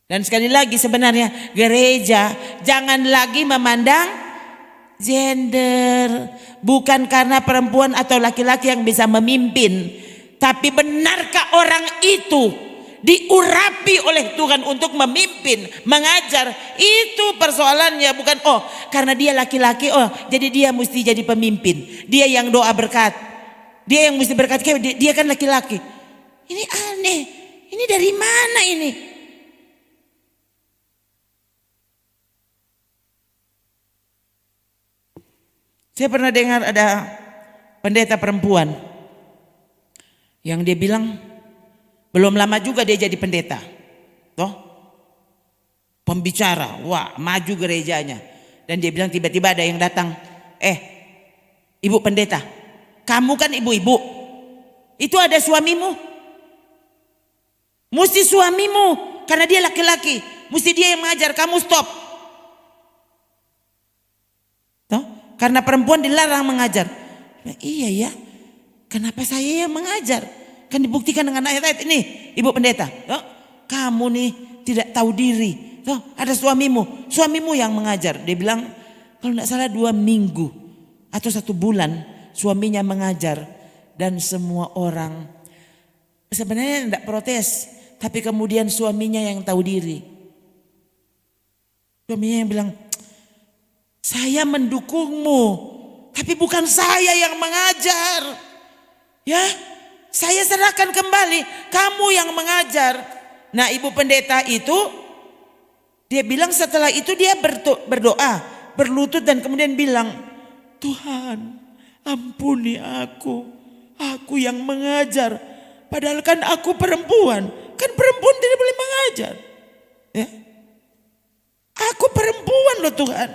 Dan sekali lagi sebenarnya gereja jangan lagi memandang gender. Bukan karena perempuan atau laki-laki yang bisa memimpin. Tapi benarkah orang itu diurapi oleh Tuhan untuk memimpin, mengajar? Itu persoalannya. Bukan karena dia laki-laki jadi dia mesti jadi pemimpin. Dia yang doa berkat. Dia yang mesti berkat, dia kan laki-laki. Ini aneh. Ini dari mana ini? Saya pernah dengar ada pendeta perempuan yang dia bilang belum lama juga dia jadi pendeta. Pembicara, wah maju gerejanya. Dan dia bilang tiba-tiba ada yang datang, ibu pendeta, kamu kan ibu-ibu, itu ada suamimu. Mesti suamimu, karena dia laki-laki, mesti dia yang mengajar, kamu stop. Karena perempuan dilarang mengajar. Iya ya, kenapa saya yang mengajar? Kan dibuktikan dengan ayat-ayat ini, ibu pendeta. Kamu nih tidak tahu diri. Ada suamimu yang mengajar. Dia bilang kalau tidak salah 2 minggu atau 1 bulan suaminya mengajar. Dan semua orang sebenarnya tidak protes. Tapi kemudian suaminya yang tahu diri. Suaminya yang bilang, saya mendukungmu, tapi bukan saya yang mengajar. Ya, saya serahkan kembali, kamu yang mengajar. Nah, ibu pendeta itu, dia bilang setelah itu dia berdoa, berlutut dan kemudian bilang, Tuhan, ampuni aku yang mengajar. Padahal kan aku perempuan, kan perempuan tidak boleh mengajar. Ya, aku perempuan loh Tuhan.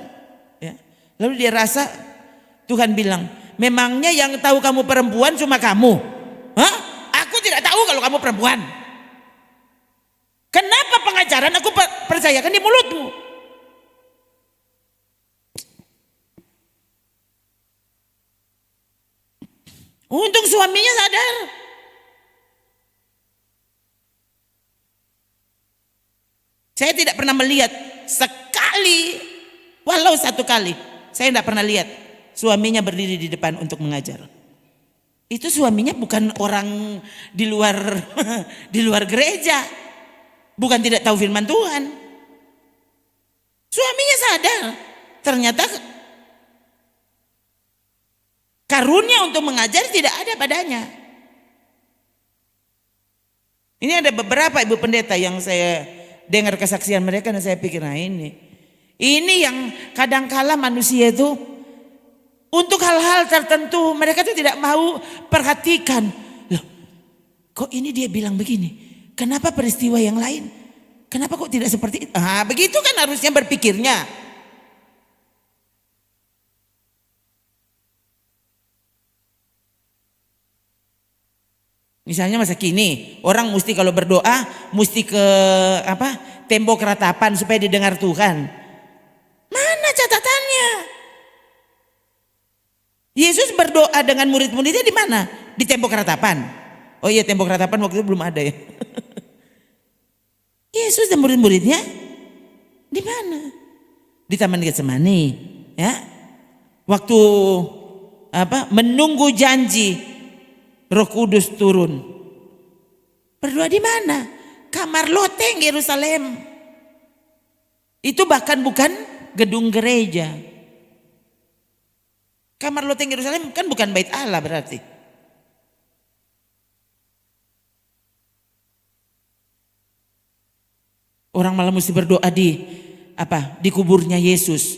Lalu dia rasa Tuhan bilang, memangnya yang tahu kamu perempuan cuma kamu? Aku tidak tahu kalau kamu perempuan. Kenapa pengajaran aku percayakan di mulutmu? Untung suaminya sadar. Saya tidak pernah melihat sekali, walau 1 kali. Saya tidak pernah lihat suaminya berdiri di depan untuk mengajar. Itu suaminya bukan orang di luar di luar gereja. Bukan tidak tahu firman Tuhan. Suaminya sadar. Ternyata karunia untuk mengajar tidak ada padanya. Ini ada beberapa ibu pendeta yang saya dengar kesaksian mereka dan saya pikir, nah ini yang kadangkala manusia itu untuk hal-hal tertentu mereka itu tidak mau perhatikan. Loh, kok ini dia bilang begini? Kenapa peristiwa yang lain? Kenapa kok tidak seperti itu? Begitu kan harusnya berpikirnya. Misalnya masa kini orang mesti kalau berdoa mesti ke tembok ratapan supaya didengar Tuhan. Mana catatannya? Yesus berdoa dengan murid-muridnya di mana? Di tembok ratapan. Oh iya, tembok ratapan waktu itu belum ada ya. Yesus dan murid-muridnya di mana? Di Taman Getsemani, ya. Waktu menunggu janji Roh Kudus turun. Berdoa di mana? Kamar loteng Yerusalem. Itu bahkan bukan gedung gereja. Kamar loteng Yerusalem kan bukan bait Allah berarti. Orang malah mesti berdoa di kuburnya Yesus.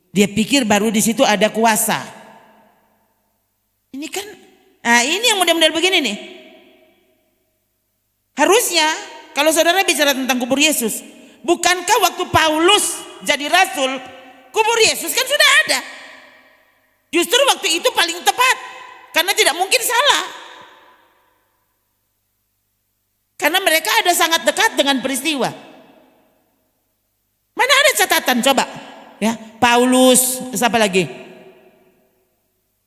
Dia pikir baru di situ ada kuasa. Ini kan, ini yang model-model begini nih. Harusnya kalau saudara bicara tentang kubur Yesus, bukankah waktu Paulus jadi rasul, kubur Yesus kan sudah ada. Justru waktu itu paling tepat, karena tidak mungkin salah. Karena mereka ada sangat dekat dengan peristiwa. Mana ada catatan coba. Ya, Paulus, siapa lagi?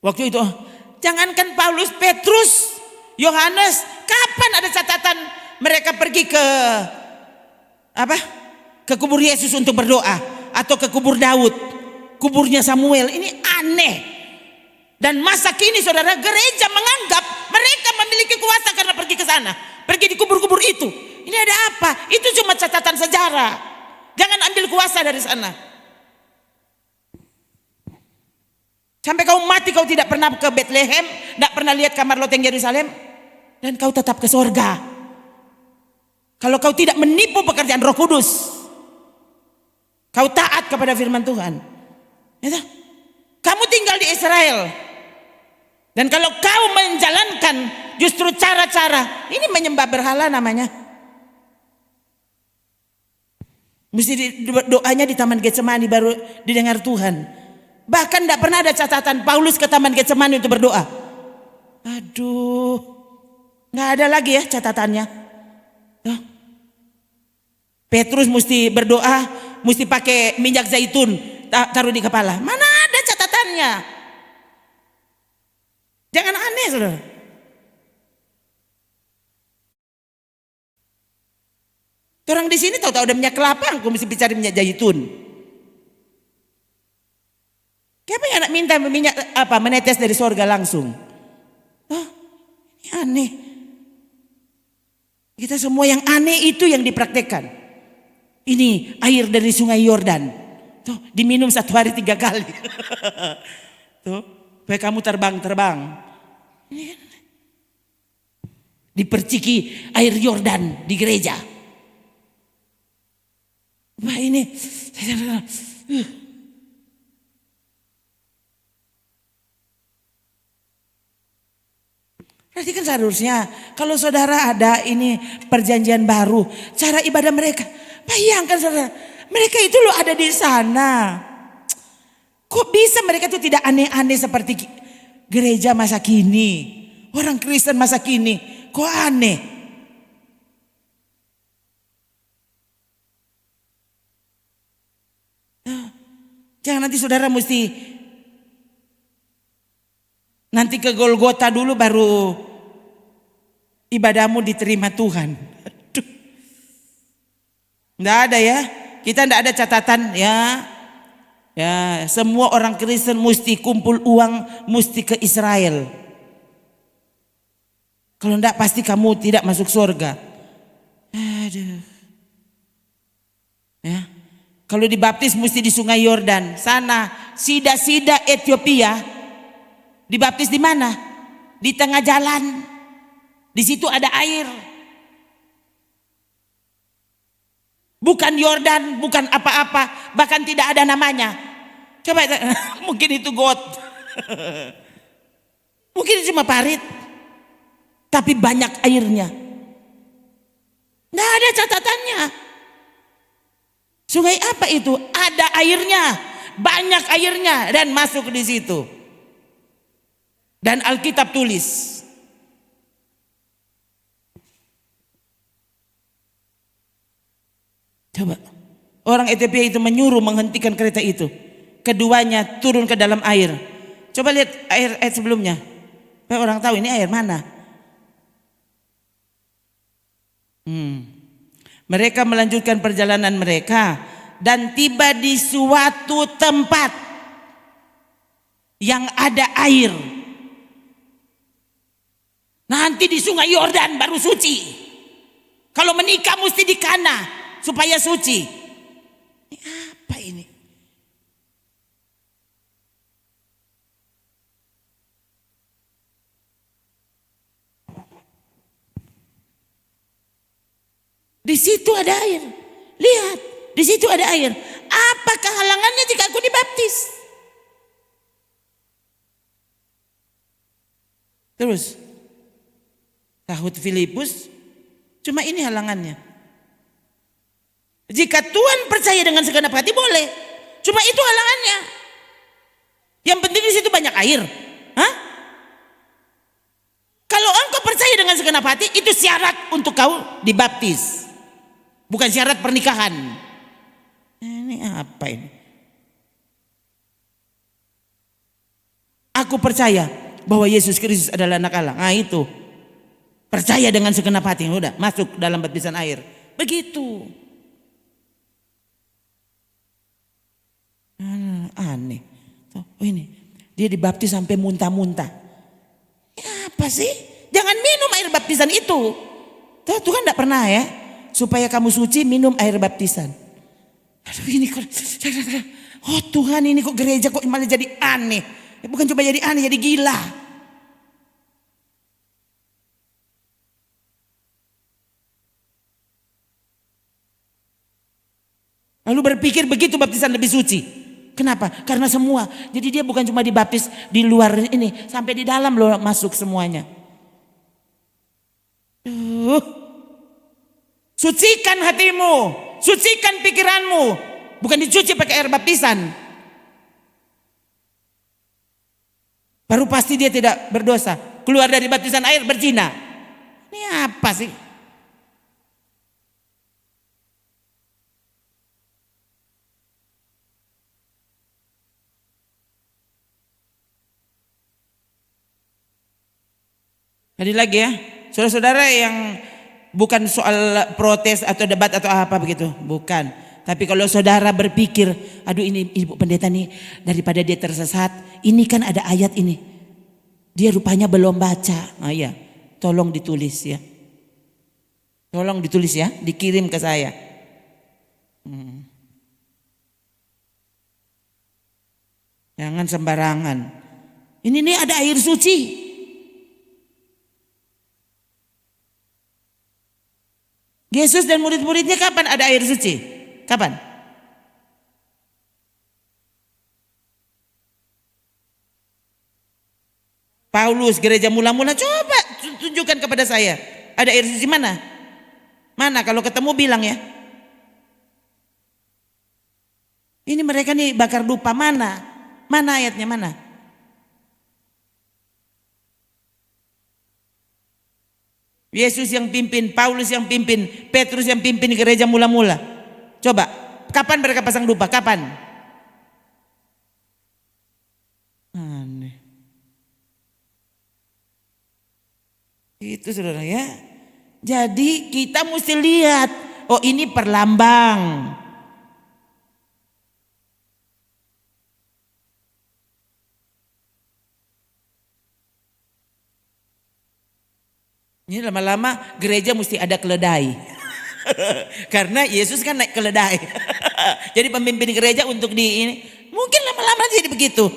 Waktu itu jangankan Paulus, Petrus, Yohanes, kapan ada catatan mereka pergi ke apa? Ke kubur Yesus untuk berdoa atau ke kubur Daud, kuburnya Samuel. Ini aneh. Dan masa kini saudara, gereja menganggap mereka memiliki kuasa karena pergi ke sana, pergi di kubur-kubur itu. Ini ada apa? Itu cuma catatan sejarah. Jangan ambil kuasa dari sana. Sampai kau mati kau tidak pernah ke Bethlehem, tidak pernah lihat kamar loteng Yerusalem, dan kau tetap ke sorga. Kalau kau tidak menipu pekerjaan Roh Kudus, kau taat kepada firman Tuhan. Kamu tinggal di Israel. Dan kalau kau menjalankan justru cara-cara, ini menyembah berhala namanya. Mesti doanya di Taman Getsemani baru didengar Tuhan. Bahkan tidak pernah ada catatan Paulus ke Taman Getsemani untuk berdoa. Aduh, nggak ada lagi ya catatannya. Petrus mesti berdoa, mesti pakai minyak zaitun taruh di kepala. Mana ada catatannya? Jangan aneh saudara. Orang di sini tahu-tahu ada minyak kelapa, aku mesti bicara minyak zaitun. Siapa yang nak minta minyak apa menetes dari sorga langsung? Oh, ini aneh. Kita semua yang aneh itu yang dipraktekkan. Ini air dari sungai Yordan. Tuh, diminum 1 hari 3 kali. Tuh, supaya kamu terbang. Diperciki air Yordan di gereja. Wah ini berarti kan seharusnya kalau saudara ada ini perjanjian baru, cara ibadah mereka. Bayangkan saudara, mereka itu loh ada di sana. Kok bisa mereka itu tidak aneh-aneh seperti gereja masa kini, orang Kristen masa kini, kok aneh? Jangan nanti saudara mesti nanti ke Golgota dulu baru ibadahmu diterima Tuhan. Aduh. Nggak ada ya, kita nggak ada catatan ya. Ya, semua orang Kristen mesti kumpul uang, mesti ke Israel. Kalau enggak pasti kamu tidak masuk surga. Aduh. Ya. Kalau dibaptis mesti di Sungai Yordan. Sana, Sida Ethiopia. Dibaptis di mana? Di tengah jalan. Di situ ada air. Bukan Yordan, bukan apa-apa, bahkan tidak ada namanya. Coba mungkin itu got. Mungkin cuma parit. Tapi banyak airnya. Nggak ada catatannya. Sungai apa itu? Ada airnya, banyak airnya dan masuk di situ. Dan Alkitab tulis. Coba. Orang Ethiopia itu menyuruh menghentikan kereta itu. Keduanya turun ke dalam air. Coba lihat air sebelumnya. Supaya orang tahu ini air mana. Mereka melanjutkan perjalanan mereka dan tiba di suatu tempat yang ada air. Nanti di Sungai Yordan baru suci. Kalau menikah mesti di Kana supaya suci. Ini apa ini? Di situ ada air. Lihat, di situ ada air. Apa kehalangannya jika aku dibaptis? Terus, sahut Filipus, cuma ini halangannya. Jika Tuhan percaya dengan segenap hati boleh. Cuma itu halangannya. Yang penting di situ banyak air. Hah? Kalau engkau percaya dengan segenap hati, itu syarat untuk kau dibaptis. Bukan syarat pernikahan. Ini Ini apa ini? Aku percaya bahwa Yesus Kristus adalah anak Allah. Nah itu. Percaya dengan segenap hati. Udah masuk dalam baptisan air. Begitu. Aneh. Oh ini. Dia dibaptis sampai muntah-muntah. Apa sih? Jangan minum air baptisan itu. Tuhan tidak pernah ya. Supaya kamu suci minum air baptisan. Aduh ini kok. Oh Tuhan ini kok gereja kok malah jadi aneh. Bukan coba jadi aneh, jadi gila. Lalu berpikir begitu baptisan lebih suci. Kenapa? Karena semua. Jadi dia bukan cuma dibaptis di luar ini. Sampai di dalam loh masuk semuanya. Sucikan hatimu. Sucikan pikiranmu. Bukan dicuci pakai air baptisan. Baru pasti dia tidak berdosa. Keluar dari baptisan air berzina. Ini apa sih? Jadi lagi ya, saudara-saudara yang bukan soal protes atau debat atau apa begitu, bukan. Tapi kalau saudara berpikir, aduh ini ibu pendeta nih daripada dia tersesat, ini kan ada ayat ini. Dia rupanya belum baca. Oh iya, tolong ditulis ya. Tolong ditulis ya, dikirim ke saya. Jangan sembarangan. Ini nih ada air suci. Yesus dan murid-muridnya kapan ada air suci? Kapan? Paulus gereja mula-mula coba tunjukkan kepada saya. Ada air suci mana? Mana kalau ketemu bilang ya. Ini mereka nih bakar dupa mana? Mana ayatnya mana? Yesus yang pimpin, Paulus yang pimpin, Petrus yang pimpin gereja mula-mula. Coba, kapan mereka pasang dupa? Kapan? Aneh. Itu saudara ya. Jadi kita mesti lihat, oh ini perlambang. Ini lama-lama gereja mesti ada keledai. Karena Yesus kan naik keledai. Jadi pemimpin gereja untuk di ini. Mungkin lama-lama jadi begitu.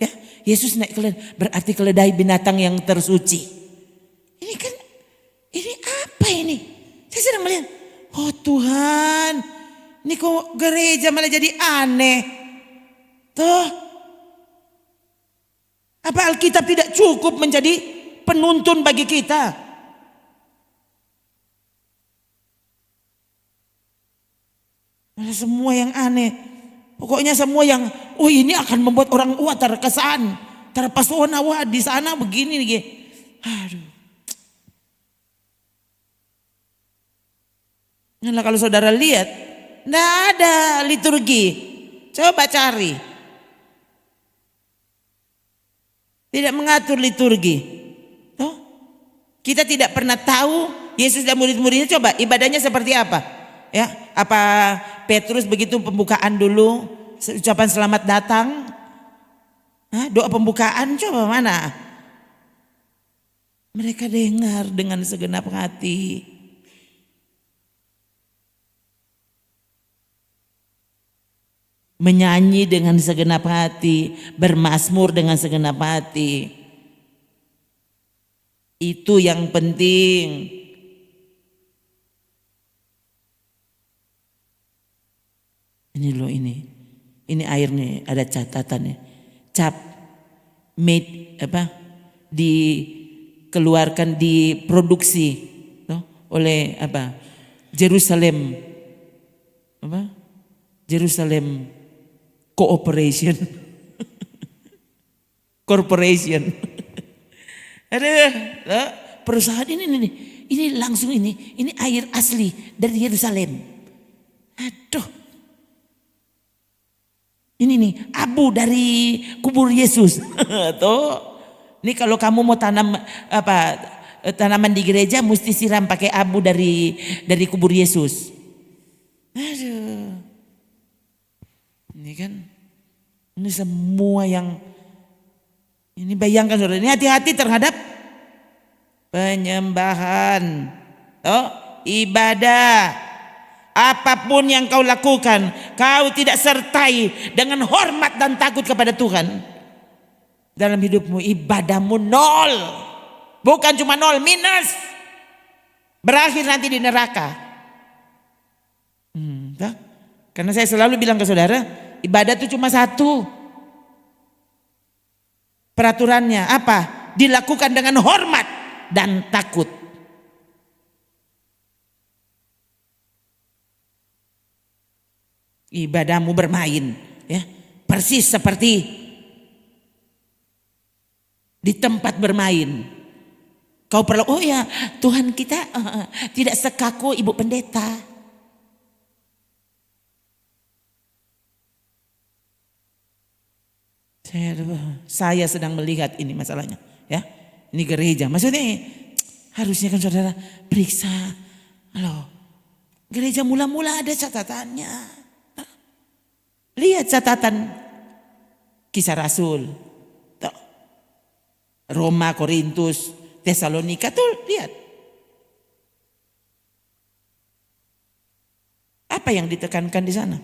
Ya, Yesus naik keledai. Berarti keledai binatang yang tersuci. Ini kan, ini apa ini? Saya sedang melihat. Oh Tuhan. Ini kok gereja malah jadi aneh. Tuh. Apa Alkitab tidak cukup menjadi penuntun bagi kita? Semua yang aneh. Pokoknya semua yang oh ini akan membuat orang terkesan, terpesona, wah di sana begini nih. Aduh. Nah, kalau saudara lihat, enggak ada liturgi. Coba cari. Tidak mengatur liturgi. Tuh. Kita tidak pernah tahu Yesus dan murid-muridnya coba ibadahnya seperti apa. Ya, apa Petrus begitu pembukaan dulu, ucapan selamat datang. Doa pembukaan coba mana? Mereka dengar dengan segenap hati. Menyanyi dengan segenap hati, bermazmur dengan segenap hati. Itu yang penting. Ini loh ini air nih ada catatannya. Cap made apa dikeluarkan diproduksi oleh apa Jerusalem apa Jerusalem Cooperation Corporation. Ada perusahaan ini langsung ini air asli dari Yerusalem. Aduh. Ini nih abu dari kubur Yesus. Tuh. Ini kalau kamu mau tanam tanaman di gereja mesti siram pakai abu dari kubur Yesus. Aduh. Ini kan ini semua yang ini bayangkan saudara, ini hati-hati terhadap penyembahan. Oh, ibadah. Apapun yang kau lakukan, kau tidak sertai dengan hormat dan takut kepada Tuhan. Dalam hidupmu ibadahmu nol. Bukan cuma nol, minus. Berakhir nanti di neraka. Karena saya selalu bilang ke saudara, ibadah itu cuma satu. Peraturannya apa? Dilakukan dengan hormat dan takut. Ibadahmu bermain, ya, persis seperti di tempat bermain. Kau perlu, oh ya Tuhan kita tidak sekaku ibu pendeta. Saya sedang melihat ini masalahnya, ya. Ini gereja, maksudnya harusnya kan saudara periksa. Halo, gereja mula-mula ada catatannya. Lihat catatan Kisah Rasul, Roma, Korintus, Tesalonika, tuh lihat. Apa yang ditekankan di sana?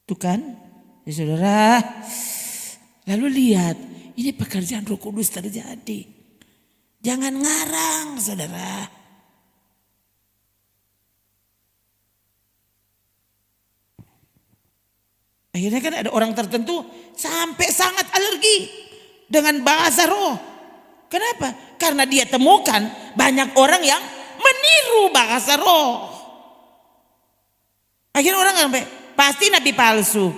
Tuh kan, ya saudara. Lalu lihat, ini pekerjaan Roh Kudus terjadi. Jangan ngarang, saudara. Akhirnya kan ada orang tertentu sampai sangat alergi dengan bahasa roh. Kenapa? Karena dia temukan banyak orang yang meniru bahasa roh. Akhirnya orang sampai pasti nabi palsu.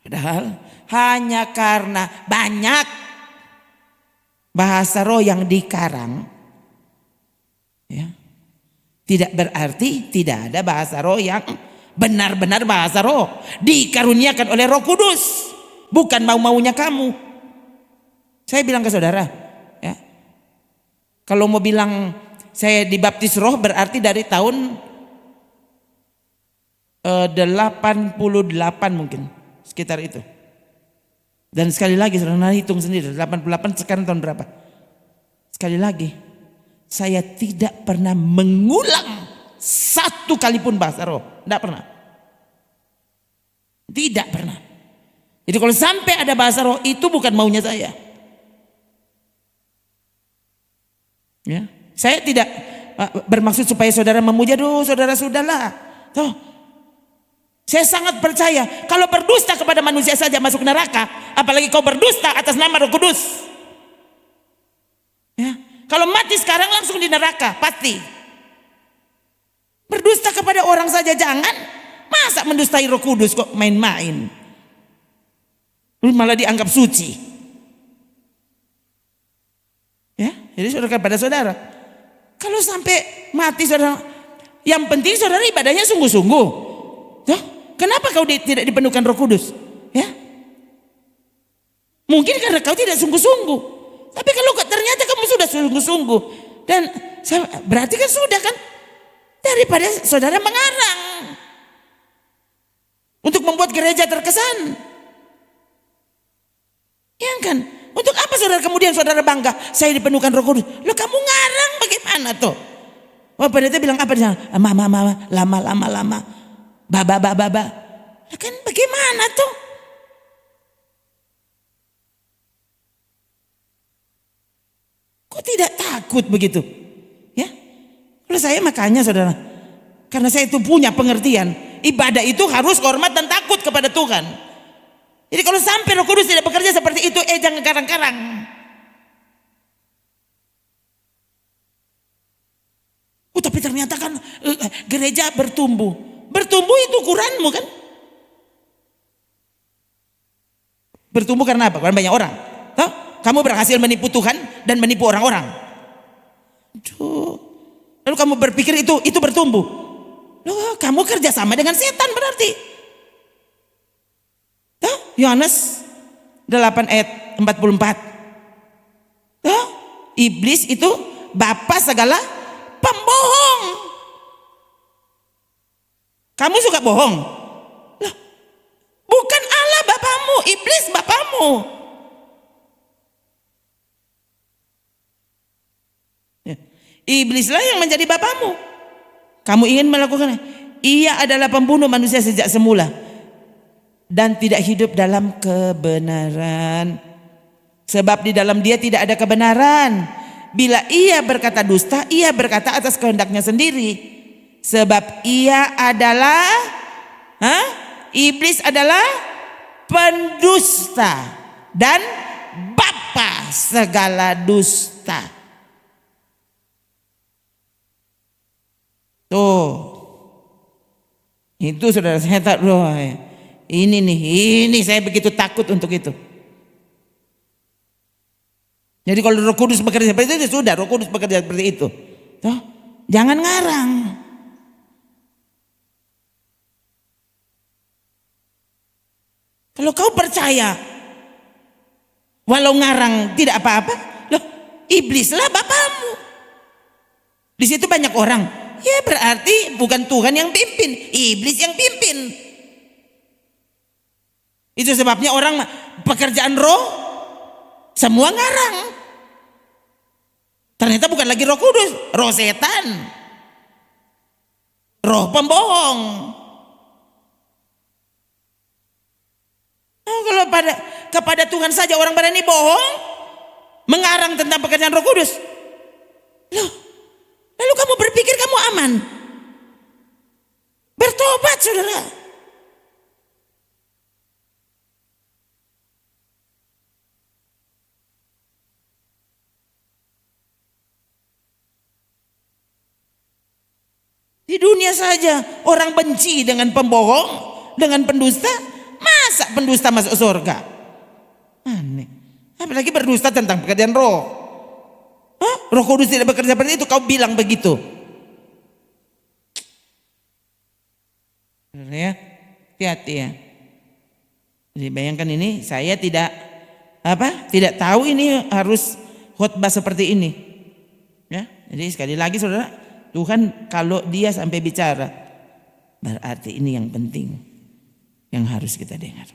Padahal hanya karena banyak bahasa roh yang dikarang, ya, tidak berarti tidak ada bahasa roh yang benar-benar bahasa roh dikaruniakan oleh Roh Kudus, bukan mau-maunya kamu. Saya bilang ke saudara, ya, kalau mau bilang saya dibaptis roh berarti dari tahun 88 mungkin, sekitar itu. Dan sekali lagi saudara hitung sendiri, 88 sekarang tahun berapa? Sekali lagi, saya tidak pernah mengulang satu kali pun bahasa roh. Tidak pernah. Tidak pernah. Jadi kalau sampai ada bahasa roh itu bukan maunya saya. Ya, saya tidak bermaksud supaya saudara memuja, saudara sudahlah. Tuh. Saya sangat percaya kalau berdusta kepada manusia saja masuk neraka, apalagi kau berdusta atas nama Roh Kudus. Ya, kalau mati sekarang langsung di neraka pasti. Berdusta kepada orang saja jangan, masa mendustai Roh Kudus kok main-main. Malah dianggap suci. Ya, jadi saudara kepada saudara, kalau sampai mati saudara, yang penting saudara ibadahnya sungguh-sungguh. Ya, kenapa kau tidak dipenuhkan Roh Kudus? Ya, mungkin karena kau tidak sungguh-sungguh. Tapi kalau ternyata kamu sudah sungguh-sungguh, dan berarti kan sudah kan, daripada saudara mengarang untuk membuat gereja terkesan. Ya kan? Untuk apa saudara kemudian saudara bangga saya dipenuhkan Roh Kudus? Loh kamu ngarang bagaimana tuh? Oh pendeta bilang apa di sana? Lama. Baba. Kan bagaimana tuh? Kok tidak takut begitu? Ya. Kalau saya makanya saudara, karena saya itu punya pengertian, ibadah itu harus hormat dan takut kepada Tuhan. Jadi kalau sampai Roh Kudus tidak bekerja seperti itu, jangan karang-karang. Tapi ternyata kan gereja bertumbuh. Bertumbuh itu ukuranmu kan? Bertumbuh karena apa? Karena banyak orang. Toh? Kamu berhasil menipu Tuhan dan menipu orang-orang. Aduh. Lalu kamu berpikir itu bertumbuh. Loh, kamu kerja sama dengan setan berarti. Toh? Yohanes 8 ayat 44. Toh? Iblis itu bapa segala pembohong. Kamu suka bohong? Loh, bukan Allah bapamu, iblis bapamu. Ya. Iblislah yang menjadi bapamu. Kamu ingin melakukannya. Ia adalah pembunuh manusia sejak semula dan tidak hidup dalam kebenaran. Sebab di dalam dia tidak ada kebenaran. Bila ia berkata dusta, ia berkata atas kehendaknya sendiri. Sebab ia adalah iblis adalah pendusta dan bapa segala dusta. Tuh. Itu saudara, saya tak tahu. Ini saya begitu takut untuk itu. Jadi kalau Roh Kudus bekerja seperti itu, sudah Roh Kudus bekerja seperti itu. Toh, jangan ngarang. Kalau kau percaya, walau ngarang tidak apa-apa, loh, iblislah bapamu. Di situ banyak orang, ya berarti bukan Tuhan yang pimpin, iblis yang pimpin. Itu sebabnya orang pekerjaan roh semua ngarang. Ternyata bukan lagi Roh Kudus, roh setan, roh pembohong. Oh, kalau kepada Tuhan saja orang berani bohong, mengarang tentang pekerjaan Roh Kudus. Loh, lalu kamu berpikir kamu aman? Bertobat, saudara. Di dunia saja orang benci dengan pembohong, dengan pendusta. Masa pendusta masuk surga? Aneh. Apalagi berdusta tentang pekerjaan roh. Roh Kudus tidak bekerja seperti itu, kau bilang begitu. Ya, hati-hati ya. Jadi bayangkan ini, saya tidak tahu ini harus khotbah seperti ini. Ya, jadi sekali lagi saudara, Tuhan kalau dia sampai bicara, berarti ini yang penting yang harus kita dengar.